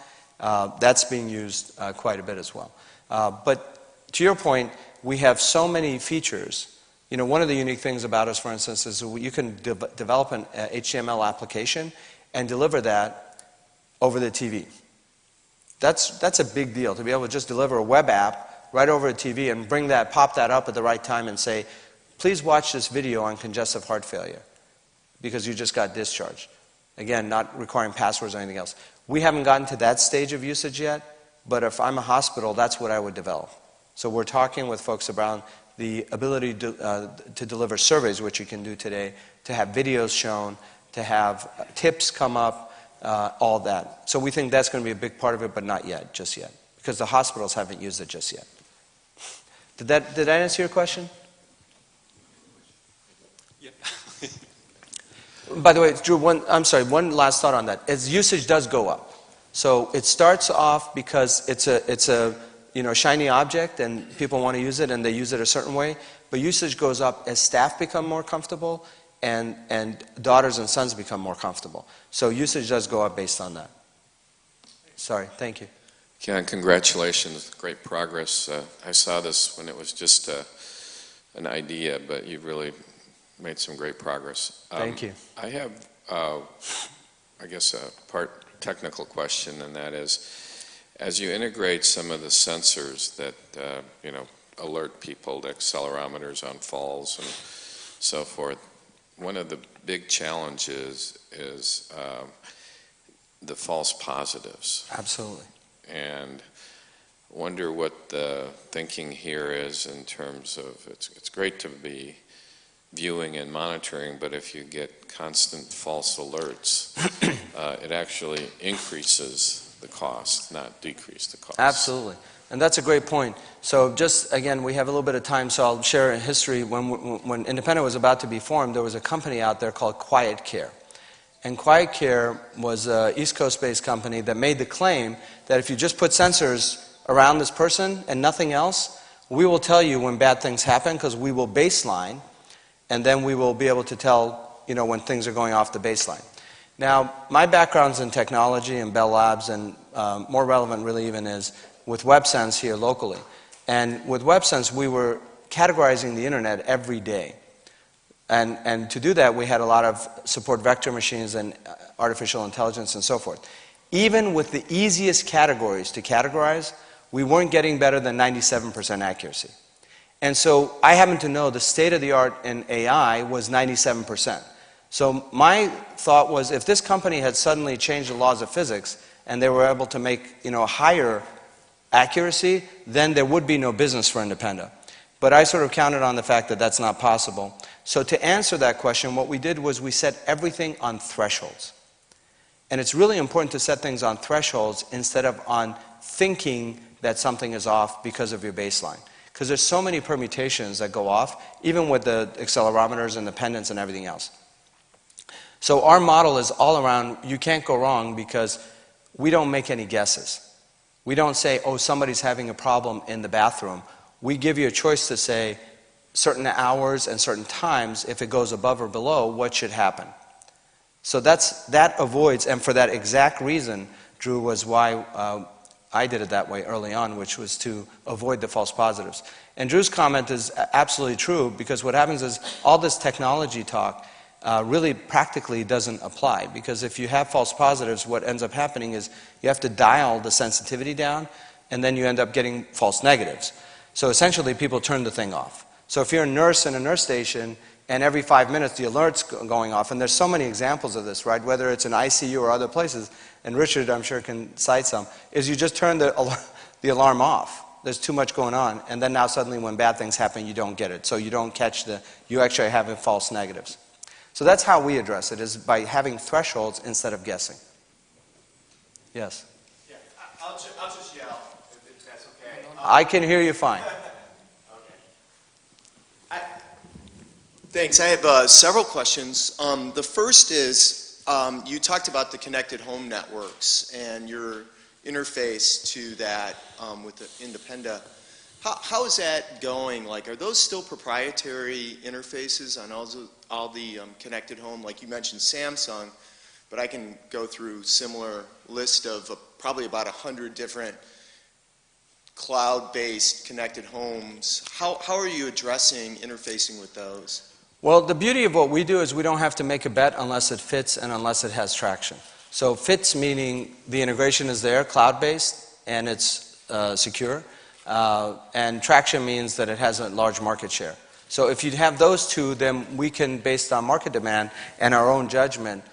that's being used quite a bit as well. But to your point, we have so many features. One of the unique things about us, for instance, is you can develop an HTML application and deliver that over the TV. That's a big deal, to be able to just deliver a web app right over a TV and pop that up at the right time and say, please watch this video on congestive heart failure because you just got discharged. Again, not requiring passwords or anything else. We haven't gotten to that stage of usage yet, but if I'm a hospital, that's what I would develop. So we're talking with folks around the ability to deliver surveys, which you can do today, to have videos shown, to have tips come up, all that. So we think that's going to be a big part of it, but not yet, just yet, because the hospitals haven't used it just yet. Did that answer your question? Yeah. By the way, Drew, one last thought on that. As usage does go up. So it starts off because it's a shiny object and people want to use it and they use it a certain way, but usage goes up as staff become more comfortable and daughters and sons become more comfortable. So usage does go up based on that. Sorry, thank you. Kian, congratulations, great progress. I saw this when it was just an idea, but you've really made some great progress. Thank you. I have, I guess, a part technical question, and that is, as you integrate some of the sensors that alert people, the accelerometers on falls and so forth, one of the big challenges is the false positives. Absolutely. And wonder what the thinking here is in terms of, it's great to be viewing and monitoring, but if you get constant false alerts, it actually increases the cost, not decrease the cost. Absolutely. And that's a great point. So just, again, we have a little bit of time, so I'll share a history. When Independent was about to be formed, there was a company out there called Quiet Care. And Quiet Care was an East Coast-based company that made the claim that if you just put sensors around this person and nothing else, we will tell you when bad things happen because we will baseline, and then we will be able to tell, when things are going off the baseline. Now, my background's in technology and Bell Labs, and more relevant really even is with WebSense here locally. And with WebSense, we were categorizing the internet every day. And to do that, we had a lot of support vector machines and artificial intelligence and so forth. even with the easiest categories to categorize, we weren't getting better than 97% accuracy. And so I happen to know the state of the art in AI was 97%. So my thought was, if this company had suddenly changed the laws of physics and they were able to make, a higher accuracy, then there would be no business for Independa. But I sort of counted on the fact that that's not possible. So to answer that question, what we did was we set everything on thresholds. And it's really important to set things on thresholds instead of on thinking that something is off because of your baseline. Because there's so many permutations that go off, even with the accelerometers and the pendants and everything else. So our model is all around, you can't go wrong because we don't make any guesses. We don't say, oh, somebody's having a problem in the bathroom. We give you a choice to say certain hours and certain times, if it goes above or below, what should happen. So that avoids, and for that exact reason, Drew, was why I did it that way early on, which was to avoid the false positives. And Drew's comment is absolutely true, because what happens is all this technology talk really practically doesn't apply, because if you have false positives, what ends up happening is you have to dial the sensitivity down, and then you end up getting false negatives. So essentially, people turn the thing off. So if you're a nurse in a nurse station, and every 5 minutes the alert's going off, and there's so many examples of this, right? Whether it's in ICU or other places, and Richard, I'm sure, can cite some, is you just turn the alarm off. There's too much going on, and then now suddenly when bad things happen, you don't get it. So you don't catch you actually have false negatives. So that's how we address it, is by having thresholds instead of guessing. Yes? Yeah, I'll just yell, if that's okay. I can hear you fine. Thanks. I have several questions. The first is, you talked about the connected home networks and your interface to that with the Independa. How is that going? Like, are those still proprietary interfaces on all the connected home? Like you mentioned Samsung, but I can go through similar list of probably about 100 different cloud-based connected homes. How are you addressing interfacing with those? Well, the beauty of what we do is we don't have to make a bet unless it fits and unless it has traction. So fits meaning the integration is there, cloud-based, and it's secure. And traction means that it has a large market share. So if you have those two, then we can, based on market demand and our own judgment,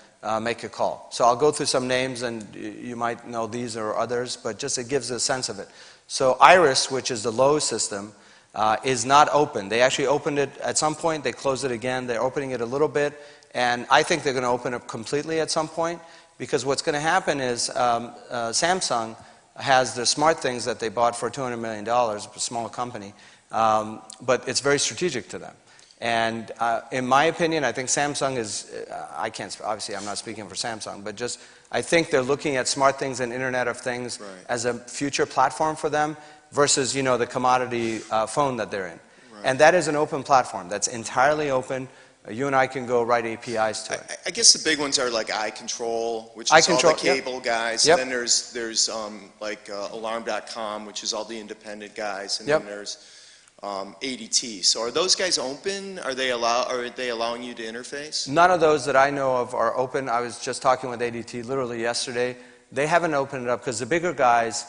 make a call. So I'll go through some names, and you might know these or others, but just it gives a sense of it. So Iris, which is the Lowe's system, is not open. They actually opened it at some point, they closed it again, they're opening it a little bit, and I think they're going to open it completely at some point, because what's going to happen is Samsung has the smart things that they bought for $200 million, a smaller company, but it's very strategic to them. And in my opinion, I think Samsung is, obviously I'm not speaking for Samsung, but just I think they're looking at smart things and Internet of Things as a future platform for them versus, the commodity phone that they're in. Right. And that is an open platform. That's entirely open. You and I can go write APIs to it. I guess the big ones are like iControl, which is all the cable guys. Yep. And then there's like Alarm.com, which is all the independent guys. And then there's ADT. So are those guys open? Are they allowing you to interface? None of those that I know of are open. I was just talking with ADT literally yesterday. They haven't opened it up because the bigger guys,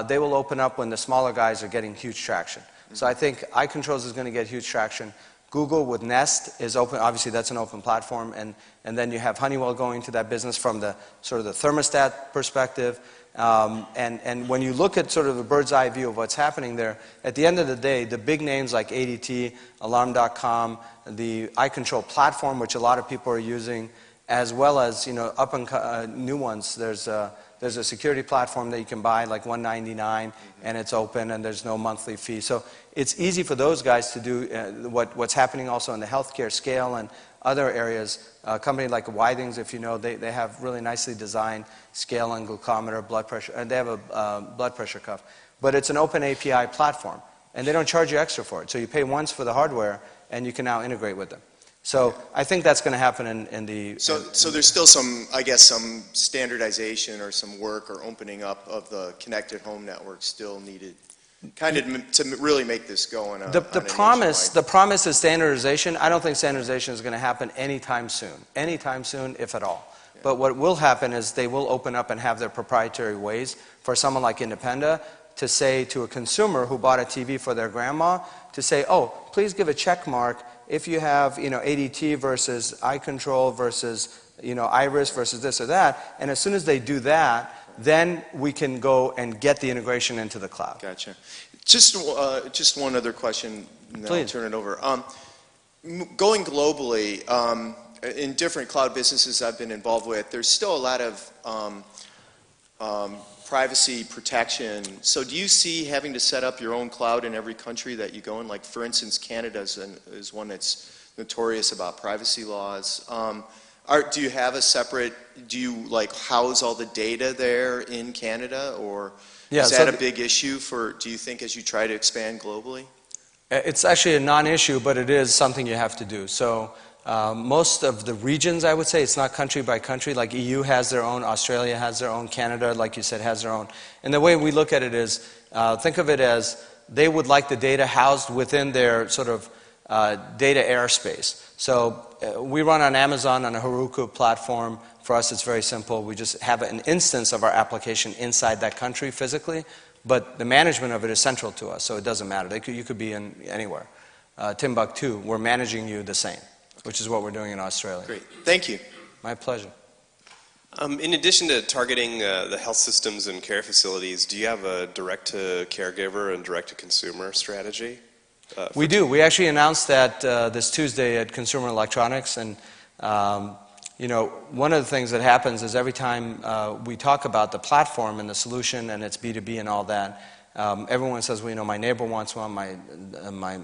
they will open up when the smaller guys are getting huge traction. Mm-hmm. So I think iControls is going to get huge traction. Google with Nest is open. Obviously, that's an open platform. And then you have Honeywell going to that business from the sort of the thermostat perspective. And when you look at sort of a bird's eye view of what's happening there, at the end of the day, the big names like ADT, Alarm.com, the iControl platform, which a lot of people are using, as well as up and new ones. There's a security platform that you can buy like $199, and it's open, and there's no monthly fee. So it's easy for those guys to do what's happening also in the healthcare scale and other areas. A company like Whiting's, if you know, they have really nicely designed scale and glucometer, blood pressure, and they have a blood pressure cuff. But it's an open API platform, and they don't charge you extra for it. So you pay once for the hardware, and you can now integrate with them. So I think that's going to happen in the... So there's still some, I guess, some standardization or some work or opening up of the connected home network still needed, kind of to really make this go on the promise is standardization. I don't think standardization is going to happen anytime soon, if at all. But what will happen is they will open up and have their proprietary ways for someone like Independa to say to a consumer who bought a TV for their grandma, to say, oh, please give a check mark if you have, ADT versus eye control versus, iris versus this or that. And as soon as they do that, then we can go and get the integration into the cloud. Gotcha. Just one other question, and then I'll turn it over. Going globally, in different cloud businesses I've been involved with, there's still a lot of privacy protection. So do you see having to set up your own cloud in every country that you go in? Like, for instance, Canada is one that's notorious about privacy laws. Do you have a separate, do you house all the data there in Canada, or is that a big issue do you think, as you try to expand globally? It's actually a non-issue, but it is something you have to do. So most of the regions, I would say, it's not country by country. Like EU has their own, Australia has their own, Canada, like you said, has their own. And the way we look at it is, think of it as they would like the data housed within their sort of data airspace. So we run on Amazon on a Heroku platform. For us, it's very simple. We just have an instance of our application inside that country physically, but the management of it is central to us, so it doesn't matter. You could be in anywhere. Timbuktu, we're managing you the same, which is what we're doing in Australia. Great. Thank you. My pleasure. In addition to targeting the health systems and care facilities, do you have a direct-to-caregiver and direct-to-consumer strategy? We do. We actually announced that this Tuesday at Consumer Electronics, and one of the things that happens is every time we talk about the platform and the solution and it's B2B and all that, everyone says, well, my neighbor wants one, my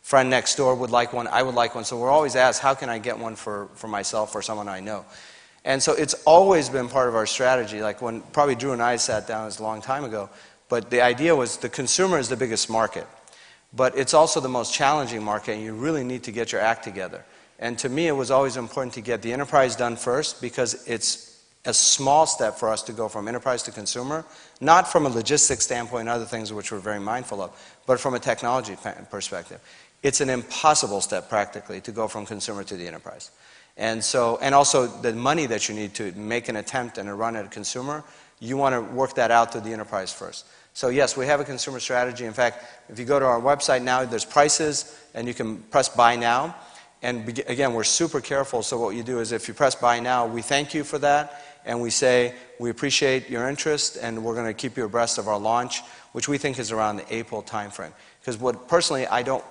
friend next door would like one, I would like one. So we're always asked, how can I get one for myself or someone I know? And so it's always been part of our strategy. Like when probably Drew and I sat down, it was a long time ago, but the idea was the consumer is the biggest market. But it's also the most challenging market, and you really need to get your act together. And to me, it was always important to get the enterprise done first, because it's a small step for us to go from enterprise to consumer, not from a logistics standpoint and other things which we're very mindful of, but from a technology perspective. It's an impossible step practically to go from consumer to the enterprise. And also the money that you need to make an attempt and a run at a consumer, you want to work that out to the enterprise first. So yes, we have a consumer strategy. In fact, if you go to our website now, there's prices, and you can press buy now. And again, we're super careful. So what you do is if you press buy now, we thank you for that, and we say we appreciate your interest, and we're going to keep you abreast of our launch, which we think is around the April timeframe. Because personally, I don't,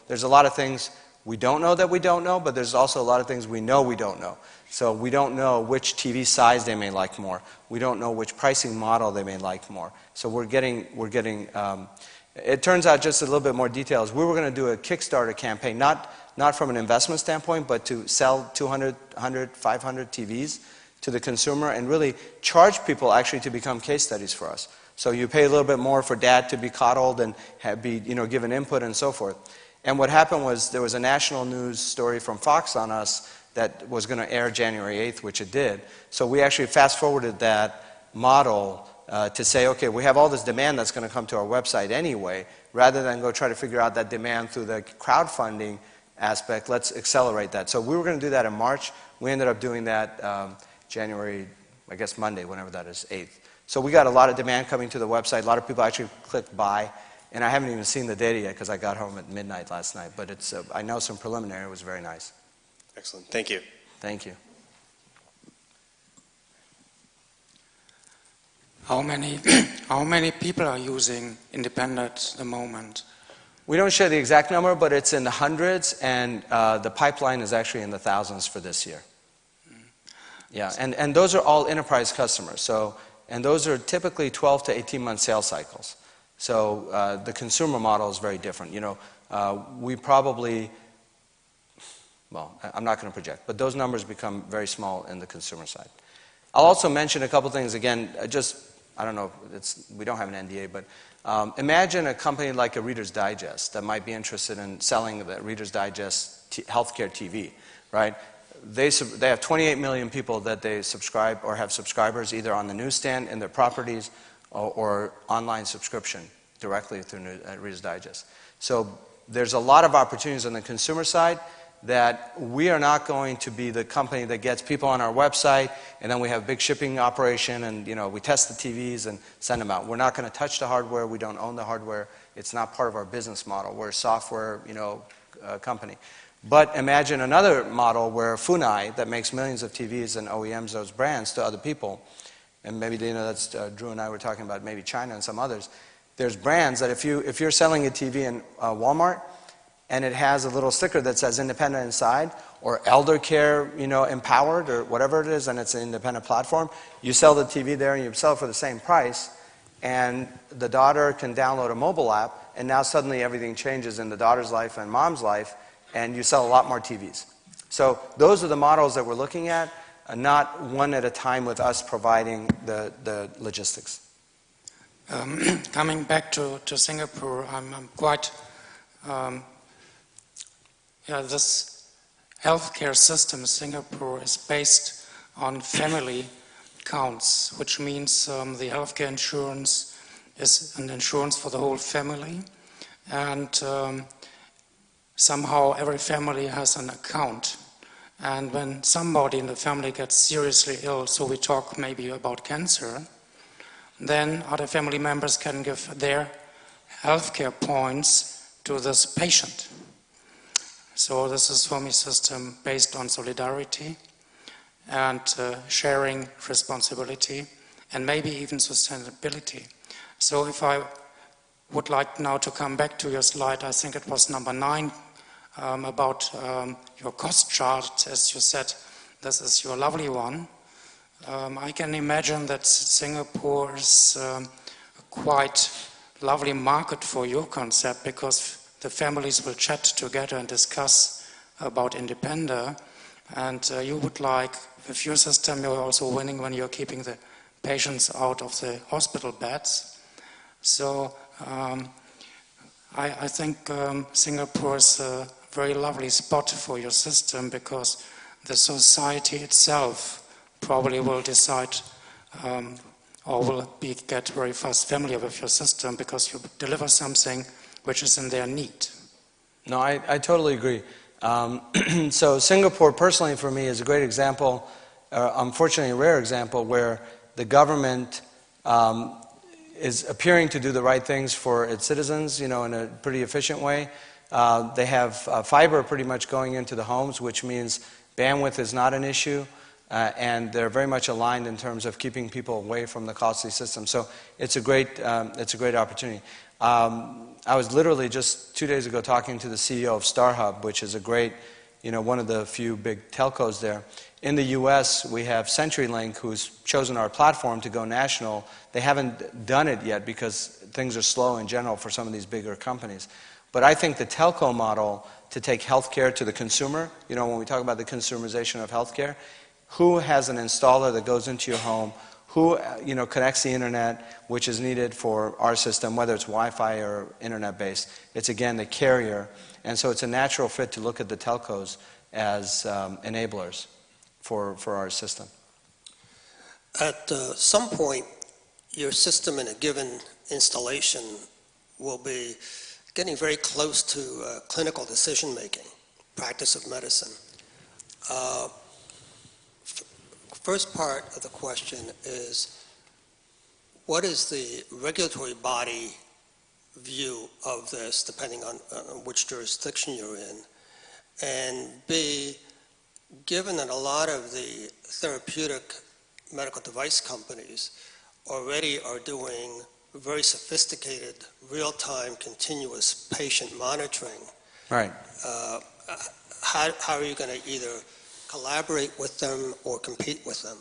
there's a lot of things we don't know that we don't know, but there's also a lot of things we know we don't know. So we don't know which TV size they may like more. We don't know which pricing model they may like more. So we're getting. It turns out, just a little bit more details, we were going to do a Kickstarter campaign, not from an investment standpoint, but to sell 200, 100, 500 TVs to the consumer and really charge people actually to become case studies for us. So you pay a little bit more for dad to be coddled and be given input and so forth. And what happened was there was a national news story from Fox on us that was going to air January 8th, which it did. So we actually fast-forwarded that model to say, okay, we have all this demand that's going to come to our website anyway. Rather than go try to figure out that demand through the crowdfunding aspect, let's accelerate that. So we were going to do that in March. We ended up doing that January, I guess Monday, whenever that is, 8th. So we got a lot of demand coming to the website. A lot of people actually clicked buy. And I haven't even seen the data yet because I got home at midnight last night. But I know some preliminary. It was very nice. Excellent. Thank you. Thank you. How many people are using Independa at the moment? We don't share the exact number, but it's in the hundreds, and the pipeline is actually in the thousands for this year. Yeah, and those are all enterprise customers. And those are typically 12 to 18-month sales cycles. So the consumer model is very different. We probably, well, I'm not going to project, but those numbers become very small in the consumer side. I'll also mention a couple things. Again, I don't know, we don't have an NDA, but imagine a company like a Reader's Digest that might be interested in selling the Reader's Digest healthcare TV, right? They have 28 million people that they subscribe or have subscribers either on the newsstand in their properties or online subscription directly through Reader's Digest. So there's a lot of opportunities on the consumer side. that we are not going to be the company that gets people on our website and then we have a big shipping operation and we test the TVs and send them out. We're not going to touch the hardware. We don't own the hardware. It's not part of our business model. We're a software company. But imagine another model where Funai, that makes millions of TVs and OEMs those brands to other people, and maybe that's Drew and I were talking about maybe China and some others. There's brands that if you're selling a TV in Walmart and it has a little sticker that says independent inside or elder care empowered or whatever it is, and it's an independent platform, you sell the TV there and you sell it for the same price, and the daughter can download a mobile app, and now suddenly everything changes in the daughter's life and mom's life, and you sell a lot more TVs. So those are the models that we're looking at, not one at a time with us providing the logistics. Coming back to Singapore, I'm quite, this healthcare system in Singapore is based on family counts, which means the healthcare insurance is an insurance for the whole family, and somehow every family has an account. And when somebody in the family gets seriously ill, so we talk maybe about cancer, then other family members can give their healthcare points to this patient. So this is for me a system based on solidarity and sharing responsibility and maybe even sustainability. So if I would like now to come back to your slide, I think it was number 9, about your cost chart. As you said, this is your lovely one. I can imagine that Singapore is a quite lovely market for your concept, because the families will chat together and discuss about independent, and you would like, with your system, you're also winning when you're keeping the patients out of the hospital beds. So I think Singapore is a very lovely spot for your system, because the society itself probably will decide or will get very fast familiar with your system, because you deliver something which is in their need. No, I totally agree. So Singapore, personally for me, is a great example, unfortunately a rare example, where the government is appearing to do the right things for its citizens, in a pretty efficient way. They have fiber pretty much going into the homes, which means bandwidth is not an issue, and they're very much aligned in terms of keeping people away from the costly system. So it's a great opportunity. I was literally just 2 days ago talking to the CEO of StarHub, which is a great, one of the few big telcos there. In the US, we have CenturyLink, who's chosen our platform to go national. They haven't done it yet because things are slow in general for some of these bigger companies. But I think the telco model to take healthcare to the consumer, when we talk about the consumerization of healthcare, who has an installer that goes into your home, who connects the internet, which is needed for our system, whether it's Wi-Fi or internet-based. It's, again, the carrier. And so it's a natural fit to look at the telcos as enablers for our system. At some point, your system in a given installation will be getting very close to clinical decision-making, practice of medicine. First part of the question is, what is the regulatory body view of this, depending on which jurisdiction you're in? And B, given that a lot of the therapeutic medical device companies already are doing very sophisticated, real-time, continuous patient monitoring, Right. How are you going to either collaborate with them or compete with them?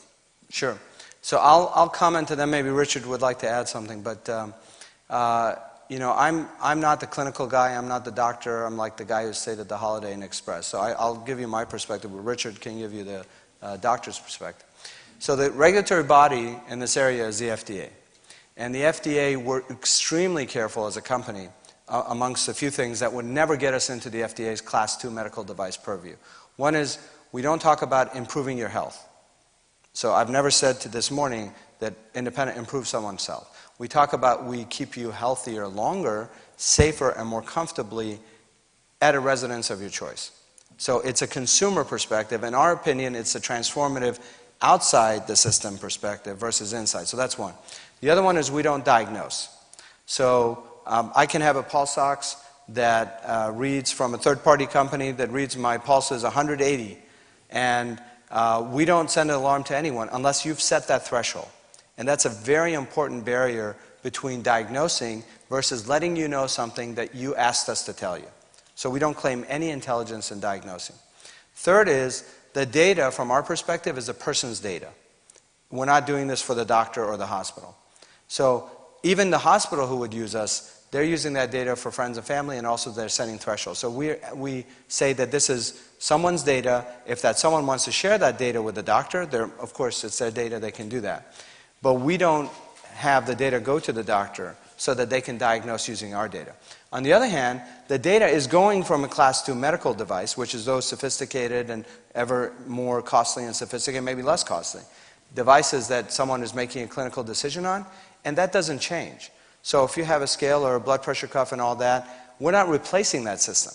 Sure. So I'll comment to them. Maybe Richard would like to add something, but I'm not the clinical guy. I'm not the doctor. I'm like the guy who stayed at the Holiday Inn Express. So I'll give you my perspective, but Richard can give you the doctor's perspective. So the regulatory body in this area is the FDA. And the FDA were extremely careful as a company, amongst a few things, that would never get us into the FDA's Class 2 medical device purview. One is, we don't talk about improving your health. So I've never said to this morning that independent improves someone's health. We talk about we keep you healthier longer, safer, and more comfortably at a residence of your choice. So it's a consumer perspective. In our opinion, it's a transformative outside the system perspective versus inside. So that's one. The other one is we don't diagnose. So I can have a pulse ox that reads from a third-party company that reads my pulse is 180, and we don't send an alarm to anyone unless you've set that threshold. And that's a very important barrier between diagnosing versus letting you know something that you asked us to tell you. So we don't claim any intelligence in diagnosing. Third is the data from our perspective is a person's data. We're not doing this for the doctor or the hospital. So even the hospital who would use us, they're using that data for friends and family, and also they're setting thresholds. So we say that this is someone's data. If that someone wants to share that data with the doctor, of course it's their data, they can do that. But we don't have the data go to the doctor so that they can diagnose using our data. On the other hand, the data is going from a class 2 medical device, which is those sophisticated and ever more costly and sophisticated, maybe less costly, devices that someone is making a clinical decision on, and that doesn't change. So if you have a scale or a blood pressure cuff and all that, we're not replacing that system.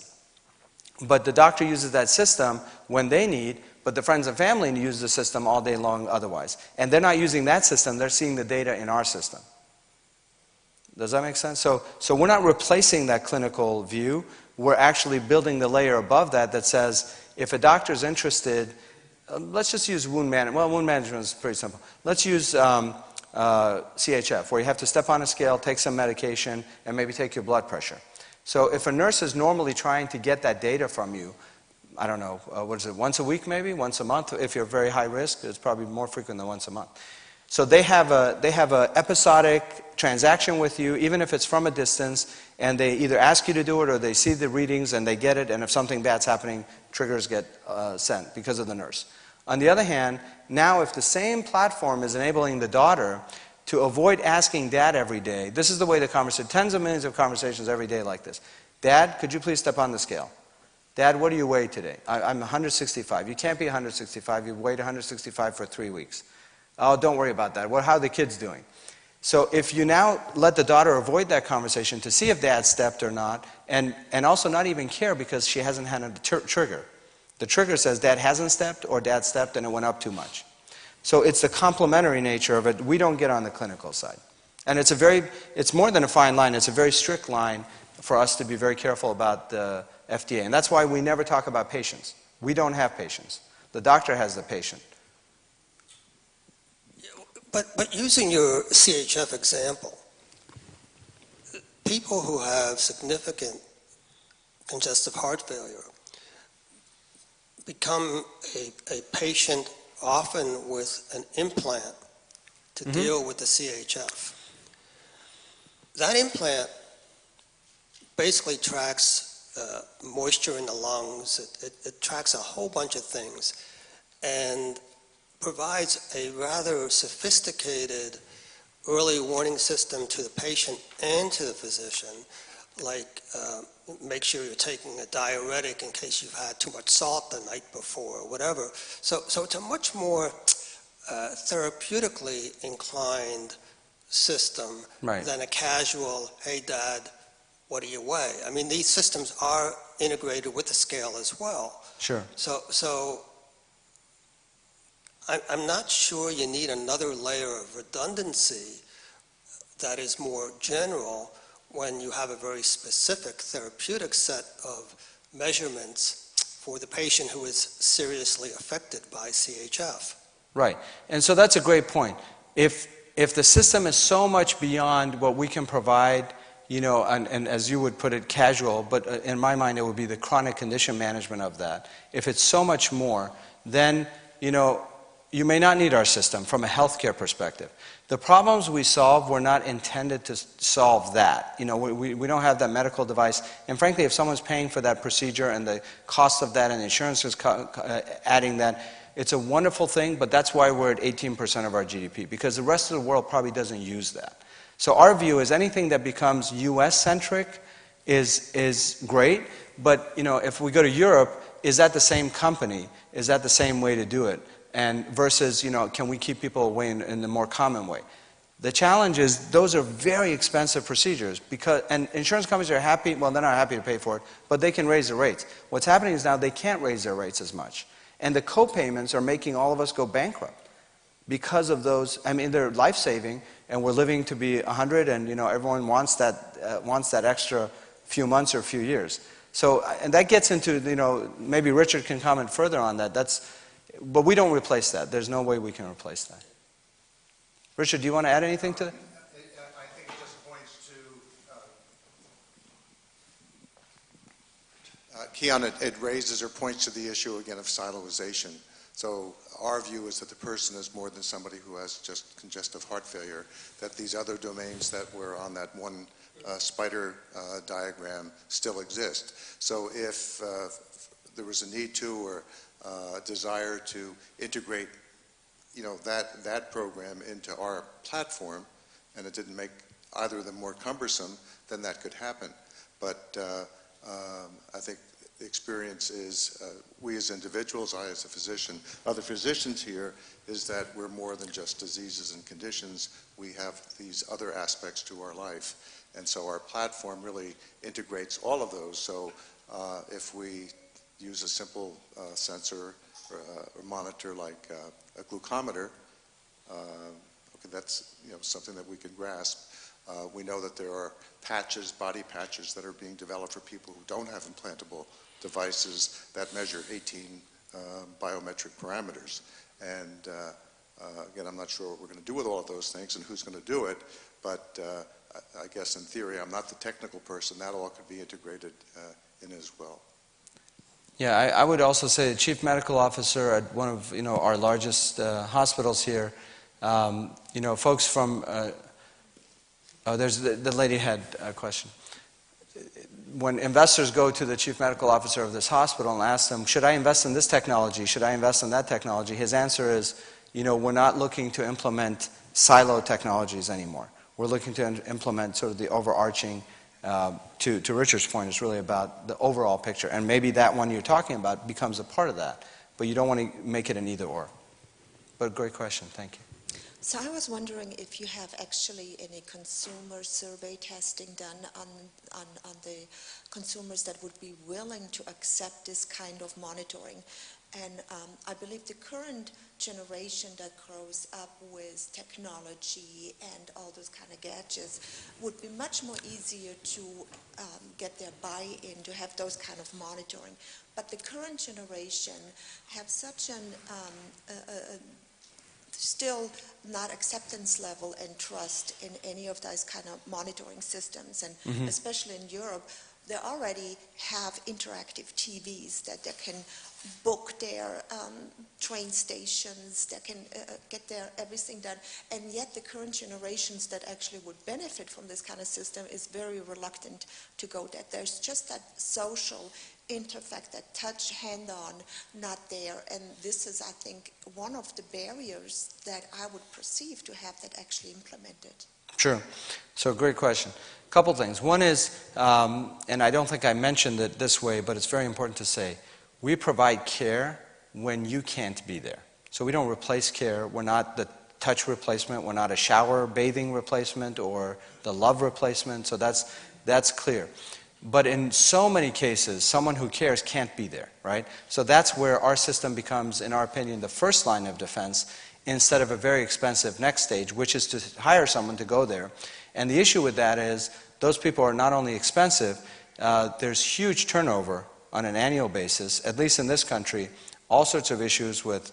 But the doctor uses that system when they need, but the friends and family use the system all day long otherwise. And they're not using that system, they're seeing the data in our system. Does that make sense? So we're not replacing that clinical view. We're actually building the layer above that that says, if a doctor's interested, let's just use wound management. Well, wound management is pretty simple. Let's use CHF, where you have to step on a scale, take some medication, and maybe take your blood pressure. So if a nurse is normally trying to get that data from you, I don't know, what is it, once a week maybe, once a month? If you're very high risk, it's probably more frequent than once a month. So they have a episodic transaction with you, even if it's from a distance, and they either ask you to do it or they see the readings and they get it, and if something bad's happening, triggers get sent because of the nurse. On the other hand, now if the same platform is enabling the daughter to avoid asking dad every day, this is the way the conversation, tens of millions of conversations every day like this. Dad, could you please step on the scale? Dad, what do you weigh today? I'm 165. You can't be 165. You've weighed 165 for 3 weeks. Oh, don't worry about that. How are the kids doing? So if you now let the daughter avoid that conversation to see if dad stepped or not, and also not even care because she hasn't had a trigger. The trigger says dad hasn't stepped or dad stepped and it went up too much. So it's the complementary nature of it. We don't get on the clinical side. And it's more than a fine line. It's a very strict line for us to be very careful about the FDA. And that's why we never talk about patients. We don't have patients. The doctor has the patient. But using your CHF example, people who have significant congestive heart failure become a patient often with an implant to deal with the CHF. That implant basically tracks moisture in the lungs, it tracks a whole bunch of things, and provides a rather sophisticated early warning system to the patient and to the physician, like make sure you're taking a diuretic in case you've had too much salt the night before or whatever. So it's a much more therapeutically inclined system than a casual, hey dad, what do you weigh? I mean, these systems are integrated with the scale as well. Sure. So I'm not sure you need another layer of redundancy that is more general when you have a very specific therapeutic set of measurements for the patient who is seriously affected by CHF. Right. And so that's a great point. If the system is so much beyond what we can provide, and as you would put it, casual, but in my mind it would be the chronic condition management of that. If it's so much more, then, you may not need our system from a healthcare perspective. The problems we solve were not intended to solve that. We don't have that medical device. And frankly, if someone's paying for that procedure and the cost of that and insurance is adding that, it's a wonderful thing, but that's why we're at 18% of our GDP, because the rest of the world probably doesn't use that. So our view is anything that becomes US-centric is great, but if we go to Europe, is that the same company? Is that the same way to do it? And versus, can we keep people away in the more common way? The challenge is those are very expensive procedures and insurance companies are happy, well, they're not happy to pay for it, but they can raise the rates. What's happening is now they can't raise their rates as much. And the co-payments are making all of us go bankrupt because of those. I mean, they're life-saving, and we're living to be 100, and everyone wants that extra few months or few years. So, and that gets into, maybe Richard can comment further on that. But we don't replace that. There's no way we can replace that. Richard, do you want to add anything to that? I think it just points to, Kian, it raises or points to the issue again of siloization. So our view is that the person is more than somebody who has just congestive heart failure, that these other domains that were on that one spider diagram still exist. So if there was a need to or desire to integrate that program into our platform, and it didn't make either of them more cumbersome, then that could happen. But I think the experience is, we as individuals, I as a physician, other physicians here, is that we're more than just diseases and conditions. We have these other aspects to our life. And so our platform really integrates all of those. So if we use a simple sensor or monitor like a glucometer, okay, that's something that we can grasp. We know that there are patches, body patches, that are being developed for people who don't have implantable devices that measure 18 biometric parameters. And again, I'm not sure what we're going to do with all of those things and who's going to do it, but I guess in theory, I'm not the technical person. That all could be integrated in as well. Yeah, I would also say the chief medical officer at one of our largest hospitals here. Folks from there's the lady had a question. When investors go to the chief medical officer of this hospital and ask them, should I invest in this technology? Should I invest in that technology? His answer is, we're not looking to implement silo technologies anymore. We're looking to implement sort of the overarching. To Richard's point, it's really about the overall picture. And maybe that one you're talking about becomes a part of that. But you don't want to make it an either or. But great question. Thank you. So I was wondering if you have actually any consumer survey testing done on the consumers that would be willing to accept this kind of monitoring. And I believe the current generation that grows up with technology and all those kind of gadgets would be much more easier to get their buy-in, to have those kind of monitoring. But the current generation have such an still not acceptance level and trust in any of those kind of monitoring systems. And especially in Europe, they already have interactive TVs that they can book their train stations, they can get their everything done. And yet the current generations that actually would benefit from this kind of system is very reluctant to go there. There's just that social interfact, that touch, hand-on, not there. And this is, I think, one of the barriers that I would perceive to have that actually implemented. Sure. So great question. A couple things. One is, and I don't think I mentioned it this way, but it's very important to say, we provide care when you can't be there. So we don't replace care. We're not the touch replacement. We're not a shower bathing replacement or the love replacement. So that's clear. But in so many cases, someone who cares can't be there, right? So that's where our system becomes, in our opinion, the first line of defense instead of a very expensive next stage, which is to hire someone to go there. And the issue with that is those people are not only expensive, there's huge turnover on an annual basis, at least in this country, all sorts of issues with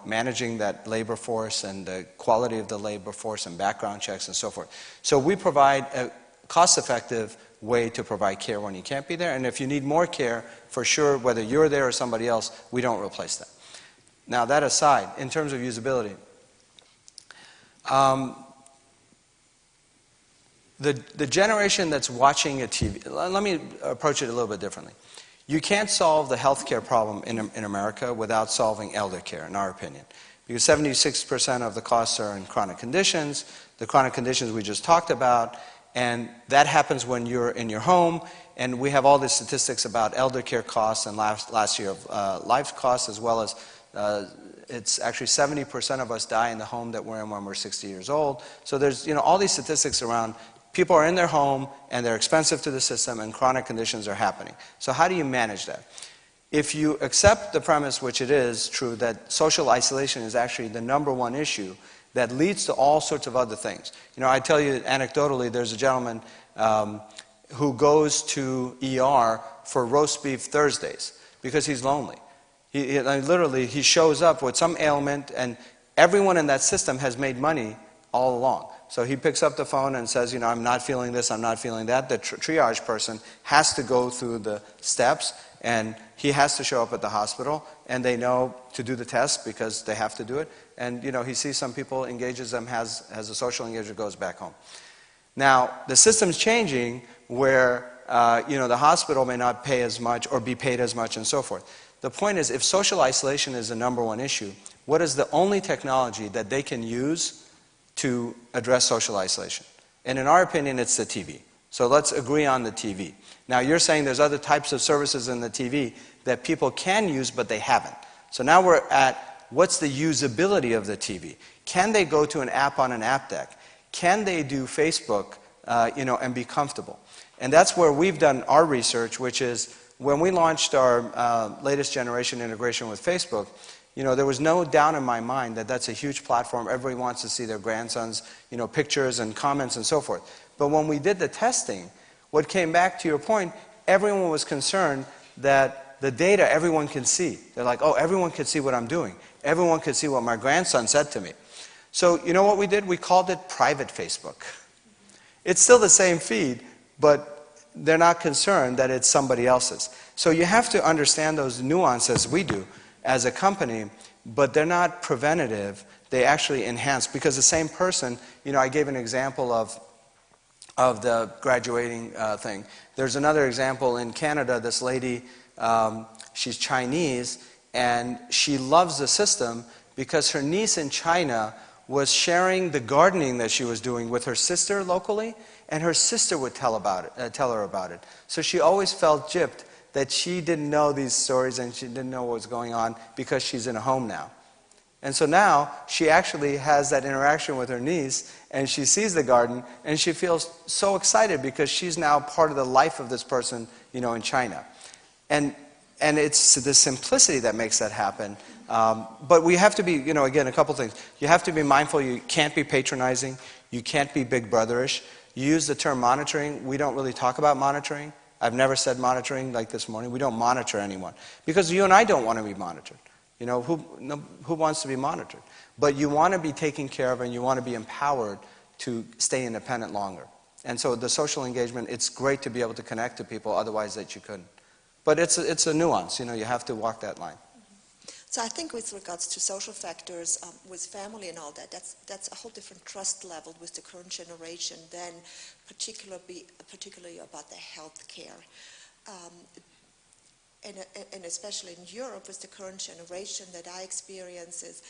managing that labor force and the quality of the labor force and background checks and so forth. So we provide a cost-effective way to provide care when you can't be there. And if you need more care, for sure, whether you're there or somebody else, we don't replace that. Now, that aside, in terms of usability, the generation that's watching a TV, let me approach it a little bit differently. You can't solve the healthcare problem in America without solving elder care, in our opinion. Because 76% of the costs are in chronic conditions, the chronic conditions we just talked about, and that happens when you're in your home, and we have all the statistics about elder care costs and last year of life costs, as well as it's actually 70% of us die in the home that we're in when we're 60 years old. So there's, all these statistics around people are in their home and they're expensive to the system and chronic conditions are happening. So how do you manage that? If you accept the premise, which it is true, that social isolation is actually the #1 issue that leads to all sorts of other things. I tell you anecdotally, there's a gentleman who goes to ER for roast beef Thursdays because he's lonely. He shows up with some ailment, and everyone in that system has made money all along. So he picks up the phone and says, I'm not feeling this, I'm not feeling that. The triage person has to go through the steps, and he has to show up at the hospital, and they know to do the test because they have to do it. And, he sees some people, engages them, has a social engager, goes back home. Now, the system's changing where, the hospital may not pay as much or be paid as much and so forth. The point is, if social isolation is the #1 issue, what is the only technology that they can use to address social isolation? And in our opinion, it's the TV. So let's agree on the TV. Now, you're saying there's other types of services in the TV that people can use, but they haven't. So now we're at, what's the usability of the TV? Can they go to an app on an app deck? Can they do Facebook, and be comfortable? And that's where we've done our research, which is when we launched our latest generation integration with Facebook, there was no doubt in my mind that that's a huge platform. Everybody wants to see their grandsons, pictures and comments and so forth. But when we did the testing, what came back to your point, everyone was concerned that the data everyone can see. They're like, oh, everyone can see what I'm doing. Everyone can see what my grandson said to me. So you know what we did? We called it private Facebook. It's still the same feed, but they're not concerned that it's somebody else's. So you have to understand those nuances we do as a company, but they're not preventative. They actually enhance, because the same person, I gave an example of the graduating thing. There's another example in Canada. This lady, she's Chinese, and she loves the system because her niece in China was sharing the gardening that she was doing with her sister locally, and her sister would tell her about it. So she always felt gypped that she didn't know these stories and she didn't know what was going on because she's in a home now. And so now she actually has that interaction with her niece, and she sees the garden, and she feels so excited because she's now part of the life of this person, in China. And it's the simplicity that makes that happen. But we have to be, again, a couple things. You have to be mindful. You can't be patronizing. You can't be big brotherish. You use the term monitoring. We don't really talk about monitoring. I've never said monitoring like this morning. We don't monitor anyone because you and I don't want to be monitored. Who wants to be monitored? But you want to be taken care of, and you want to be empowered to stay independent longer. And so the social engagement, it's great to be able to connect to people, otherwise that you couldn't. But it's a nuance. You have to walk that line. So I think with regards to social factors, with family and all that, that's a whole different trust level with the current generation than particularly about the health care. And especially in Europe with the current generation that I experience is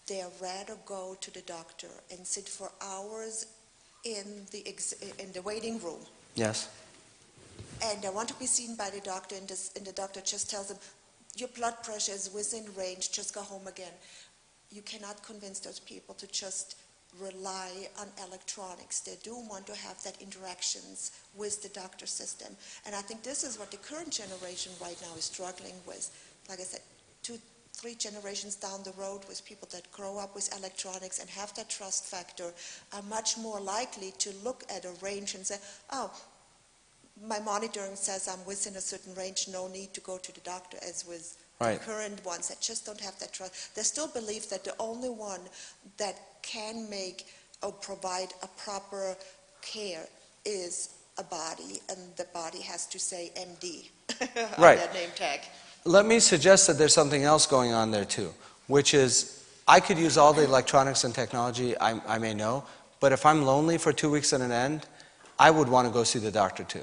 they'd rather go to the doctor and sit for hours in the waiting room. Yes. And they want to be seen by the doctor, and the doctor just tells them, your blood pressure is within range, just go home again. You cannot convince those people to just rely on electronics. They do want to have that interactions with the doctor system. And I think this is what the current generation right now is struggling with. Like I said, 2-3 generations down the road, with people that grow up with electronics and have that trust factor, are much more likely to look at a range and say, oh, my monitoring says I'm within a certain range, no need to go to the doctor, as with the current ones that just don't have that trust. They still believe that the only one that can make or provide a proper care is a body, and the body has to say MD on their name tag. Let me suggest that there's something else going on there too, which is I could use all the electronics and technology I may know, but if I'm lonely for 2 weeks at an end, I would want to go see the doctor too.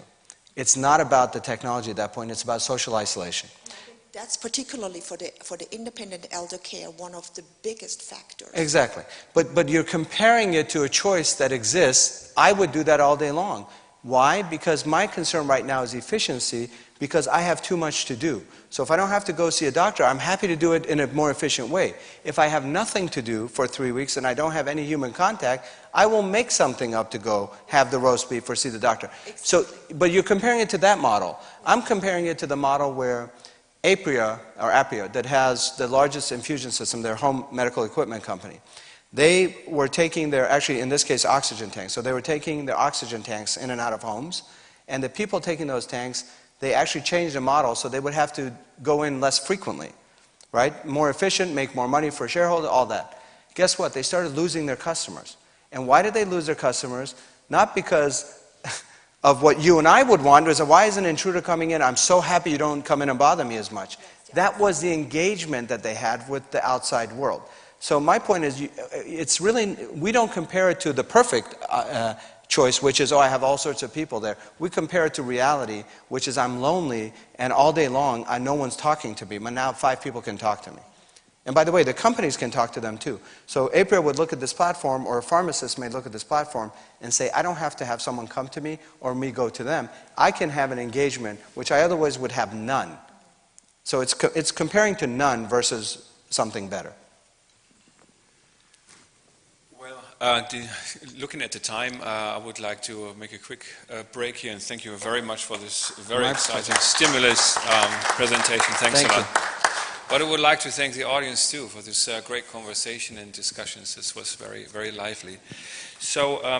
It's not about the technology at that point, it's about social isolation. That's particularly for the independent elder care one of the biggest factors. Exactly. But you're comparing it to a choice that exists. I would do that all day long. Why? Because my concern right now is efficiency, because I have too much to do. So if I don't have to go see a doctor, I'm happy to do it in a more efficient way. If I have nothing to do for 3 weeks and I don't have any human contact, I will make something up to go have the roast beef or see the doctor. So, but you're comparing it to that model. I'm comparing it to the model where Apria, that has the largest infusion system, their home medical equipment company, they were taking their, actually in this case, oxygen tanks. So they were taking their oxygen tanks in and out of homes, and the people taking those tanks, they actually changed the model so they would have to go in less frequently, right? More efficient, make more money for shareholders, all that. Guess what? They started losing their customers. And why did they lose their customers? Not because of what you and I would want, was why is an intruder coming in? I'm so happy you don't come in and bother me as much. That was the engagement that they had with the outside world. So my point is, it's really, we don't compare it to the perfect choice, which is, oh, I have all sorts of people there. We compare it to reality, which is I'm lonely, and all day long, no one's talking to me, but now 5 people can talk to me. And by the way, the companies can talk to them too. So Apria would look at this platform, or a pharmacist may look at this platform and say, I don't have to have someone come to me or me go to them. I can have an engagement which I otherwise would have none. So it's comparing to none versus something better. Looking at the time, I would like to make a quick break here and thank you very much for this very exciting stimulus presentation. Thanks a lot. But I would like to thank the audience too for this great conversation and discussions. This was very, very lively. So.